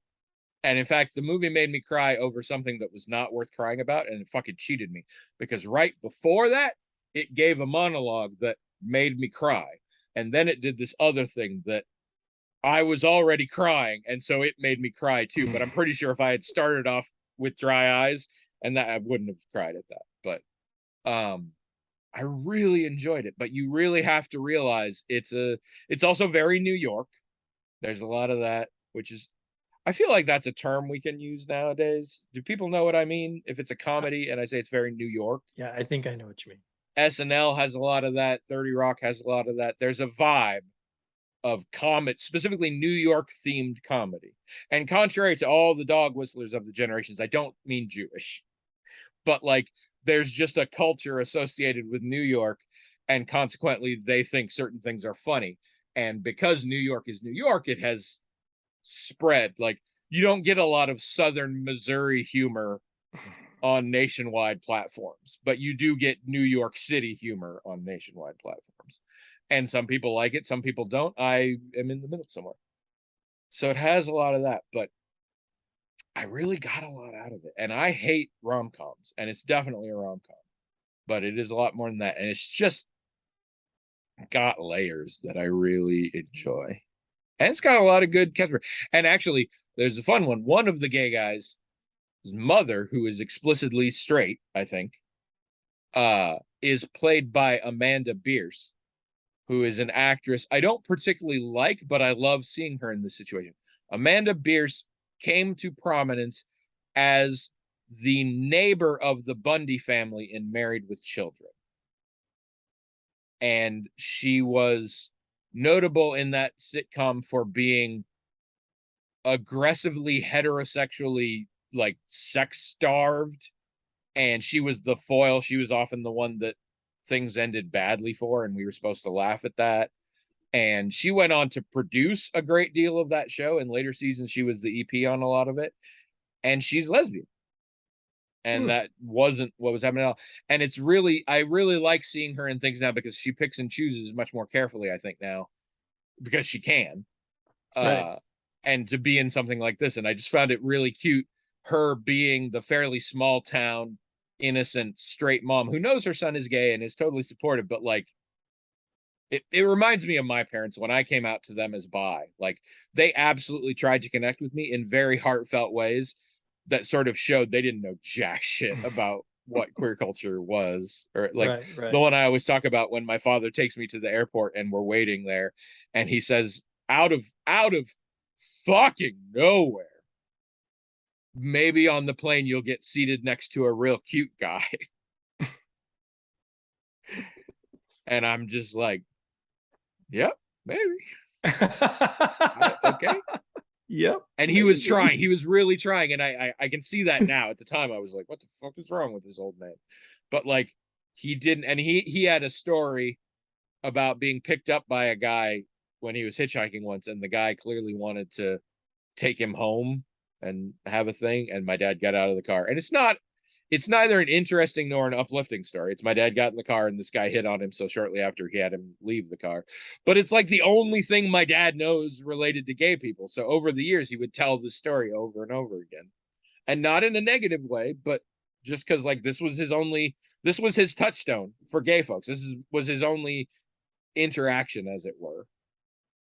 A: And in fact, the movie made me cry over something that was not worth crying about, and it fucking cheated me because right before that, it gave a monologue that made me cry. And then it did this other thing that I was already crying, and so it made me cry too. But I'm pretty sure if I had started off with dry eyes, and that I wouldn't have cried at that. But I really enjoyed it. But you really have to realize it's also very New York. There's a lot of that, which is I feel like that's a term we can use nowadays. Do people know what I mean? If it's a
B: Uh,
A: comedy and I say it's very New York,
B: yeah, I think I know what you mean.
A: SNL has a lot of that. 30 Rock has a lot of that. There's a vibe of comedy, specifically New York themed comedy. And contrary to all the dog whistlers of the generations, I don't mean Jewish, but like there's just a culture associated with New York, and consequently, they think certain things are funny. And because New York is New York, it has spread. Like you don't get a lot of Southern Missouri humor on nationwide platforms, but you do get New York City humor on nationwide platforms. And some people like it, some people don't. I am in the middle somewhere. So it has a lot of that, but I really got a lot out of it. And I hate rom-coms, and it's definitely a rom-com, but it is a lot more than that. And it's just got layers that I really enjoy. And it's got a lot of good Casper. And actually, there's a fun one. One of the gay guys, his mother, who is explicitly straight, I think, is played by Amanda Bierce, who is an actress I don't particularly like, but I love seeing her in this situation. Amanda Bierce came to prominence as the neighbor of the Bundy family in Married with Children. And she was notable in that sitcom for being aggressively heterosexually like sex starved, and she was the foil. She was often the one that things ended badly for, and we were supposed to laugh at that. And she went on to produce a great deal of that show. In later seasons, she was the EP on a lot of it, and she's lesbian. And
B: Hmm.
A: that wasn't what was happening at all. And I really like seeing her in things now because she picks and chooses much more carefully, I think, now because she can.
B: Right.
A: Uh, and to be in something like this, and I just found it really cute, her being the fairly small town, innocent, straight mom who knows her son is gay and is totally supportive, but like it reminds me of my parents when I came out to them as bi. Like they absolutely tried to connect with me in very heartfelt ways that sort of showed they didn't know jack shit about what queer culture was. Or like
B: Right.
A: the
B: Right.
A: one I always talk about when my father takes me to the airport and we're waiting there, and he says, out of fucking nowhere, maybe on the plane you'll get seated next to a real cute guy. And I'm just like, yep, maybe. Okay.
B: Yep.
A: And he was
B: Maybe.
A: trying, he was really trying. And I can see that now. At the time I was like, what the fuck is wrong with this old man? But like he didn't. And he had a story about being picked up by a guy when he was hitchhiking once, and the guy clearly wanted to take him home and have a thing. And my dad got out of the car. And it's neither an interesting nor an uplifting story. It's my dad got in the car and this guy hit on him. So shortly after, he had him leave the car. But it's like the only thing my dad knows related to gay people. So over the years, he would tell this story over and over again, and not in a negative way, but just because like this was his touchstone for gay folks. Was his only interaction, as it were.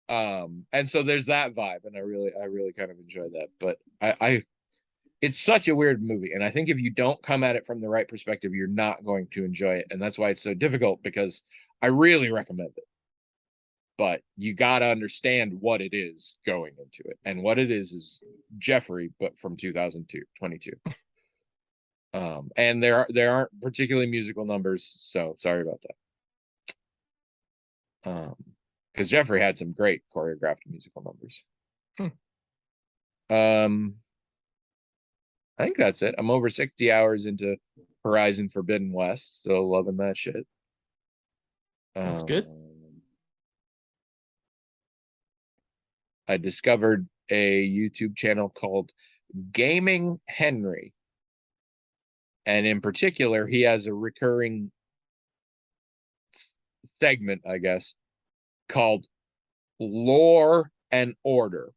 A: And so there's that vibe, and I really kind of enjoy that. But I it's such a weird movie, and I think if you don't come at it from the right perspective, you're not going to enjoy it, and that's why it's so difficult, because I really recommend it, but you got to understand what it is going into it, and what it is Jeffrey, but from 2022. And there aren't particularly musical numbers, so sorry about that. Because Jeffrey had some great choreographed musical numbers. I think that's it. I'm over 60 hours into Horizon Forbidden West, still loving that shit.
B: That's good.
A: I discovered a YouTube channel called Gaming Henry. And in particular, he has a recurring segment, I guess, called Lore and Order.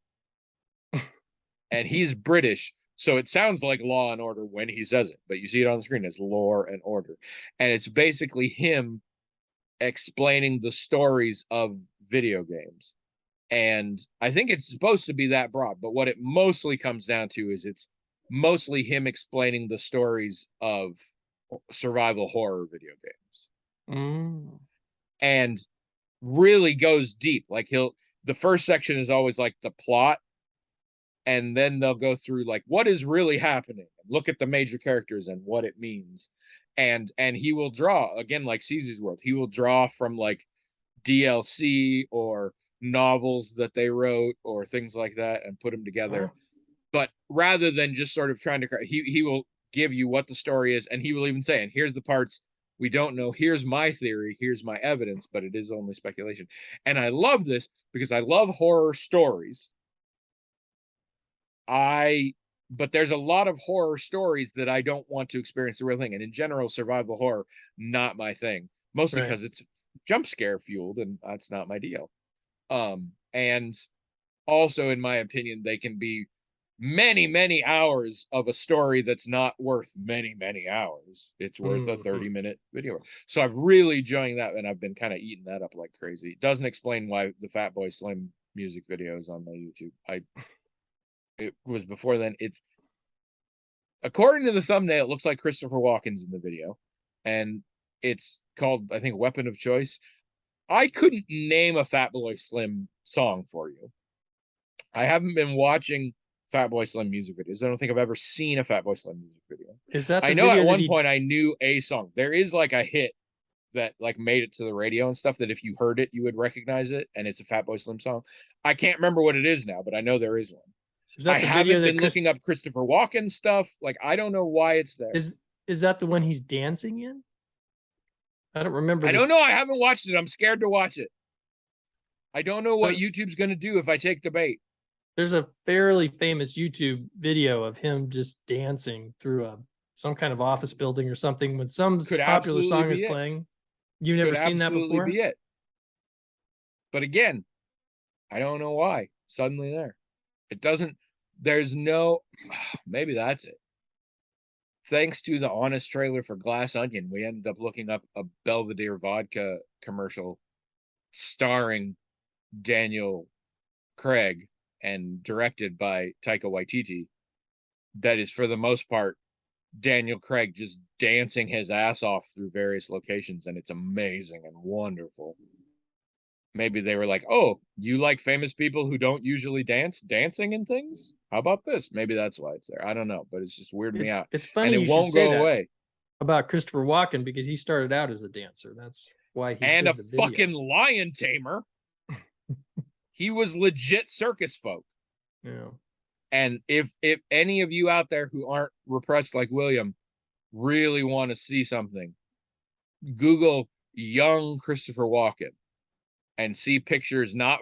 A: And he's British, so it sounds like Law and Order when he says it, but you see it on the screen as Lore and Order. And it's basically him explaining the stories of video games. And I think it's supposed to be that broad, but what it mostly comes down to is it's mostly him explaining the stories of survival horror video games. And really goes deep. Like the first section is always like the plot, and then they'll go through like what is really happening, look at the major characters and what it means. And he will draw, again, like Cece's World, he will draw from like DLC or novels that they wrote or things like that and put them together. But rather than just sort of trying to, he will give you what the story is, and he will even say, and here's the parts we don't know, here's my theory, here's my evidence, but it is only speculation. And I love this because I love horror stories. But there's a lot of horror stories that I don't want to experience the real thing. And in general, survival horror, not my thing, mostly because it's jump scare fueled, and that's not my deal. And also, in my opinion, they can be many, many hours of a story that's not worth many, many hours. It's worth a 30-minute video. So I'm really enjoying that, and I've been kind of eating that up like crazy. It doesn't explain why the Fatboy Slim music video is on my YouTube. It was before then. It's, according to the thumbnail, it looks like Christopher Walken's in the video, and it's called, I think, Weapon of Choice. I couldn't name a Fatboy Slim song for you. I haven't been watching Fatboy Slim music videos. I don't think I've ever seen a Fatboy Slim music video.
B: Is that the
A: I know
B: video
A: at one point I knew a song. There is like a hit that like made it to the radio and stuff that if you heard it, you would recognize it, and it's a Fatboy Slim song. I can't remember what it is now, but I know there is one. I haven't been looking up Christopher Walken stuff. Like, I don't know why it's there.
B: Is that the one he's dancing in? I don't remember.
A: I don't know. I haven't watched it. I'm scared to watch it. I don't know what YouTube's going to do if I take the bait.
B: There's a fairly famous YouTube video of him just dancing through some kind of office building or something when some popular song is playing. You've never seen that before?
A: Be it. But again, I don't know why. Suddenly there. It doesn't, there's no, maybe that's it. Thanks to the honest trailer for Glass Onion, we ended up looking up a Belvedere vodka commercial starring Daniel Craig and directed by Taika Waititi. That is, for the most part, Daniel Craig just dancing his ass off through various locations, and it's amazing and wonderful. Maybe they were like, oh, you like famous people who don't usually dancing and things? How about this? Maybe that's why it's there. I don't know, but it's just weirding me out.
B: It's funny,
A: and it won't go away.
B: About Christopher Walken, because he started out as a dancer. That's why he
A: and a fucking lion tamer. He was legit circus folk.
B: Yeah.
A: And if any of you out there who aren't repressed like William really want to see something, Google young Christopher Walken and see pictures, not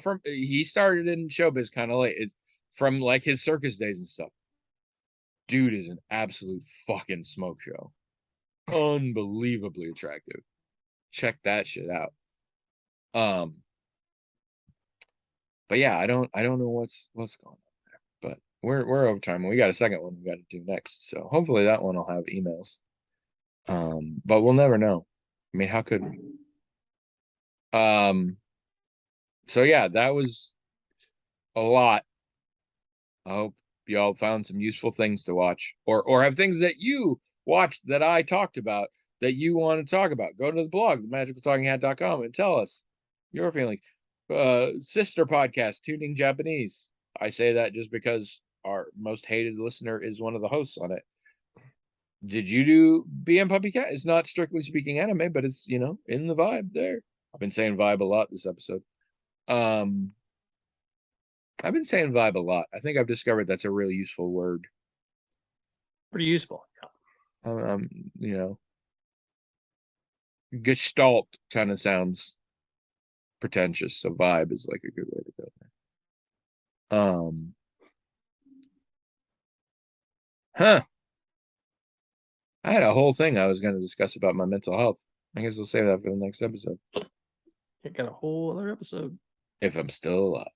A: from, he started in showbiz kind of late. It's from like his circus days and stuff. Dude is an absolute fucking smoke show. Unbelievably attractive. Check that shit out. But yeah, I don't know what's going on there. But we're over time, and we got a second one we got to do next. So hopefully that one will have emails. But we'll never know. I mean, how could we? So yeah, that was a lot. I hope y'all found some useful things to watch, or have things that you watched that I talked about that you want to talk about, go to the blog, magicaltalkinghat.com, and tell us your feelings. Sister podcast, Tuning Japanese. I say that just because our most hated listener is one of the hosts on it. Did you do BM Puppy Cat? It's not strictly speaking anime, but it's, you know, in the vibe there. I've been saying vibe a lot this episode. I've been saying vibe a lot. I think I've discovered that's a really useful word.
B: Pretty useful.
A: You know, gestalt kind of sounds pretentious, so vibe is like a good way to go there. Huh. I had a whole thing I was going to discuss about my mental health. I guess we'll save that for the next episode.
B: It got a whole other episode.
A: If I'm still alive.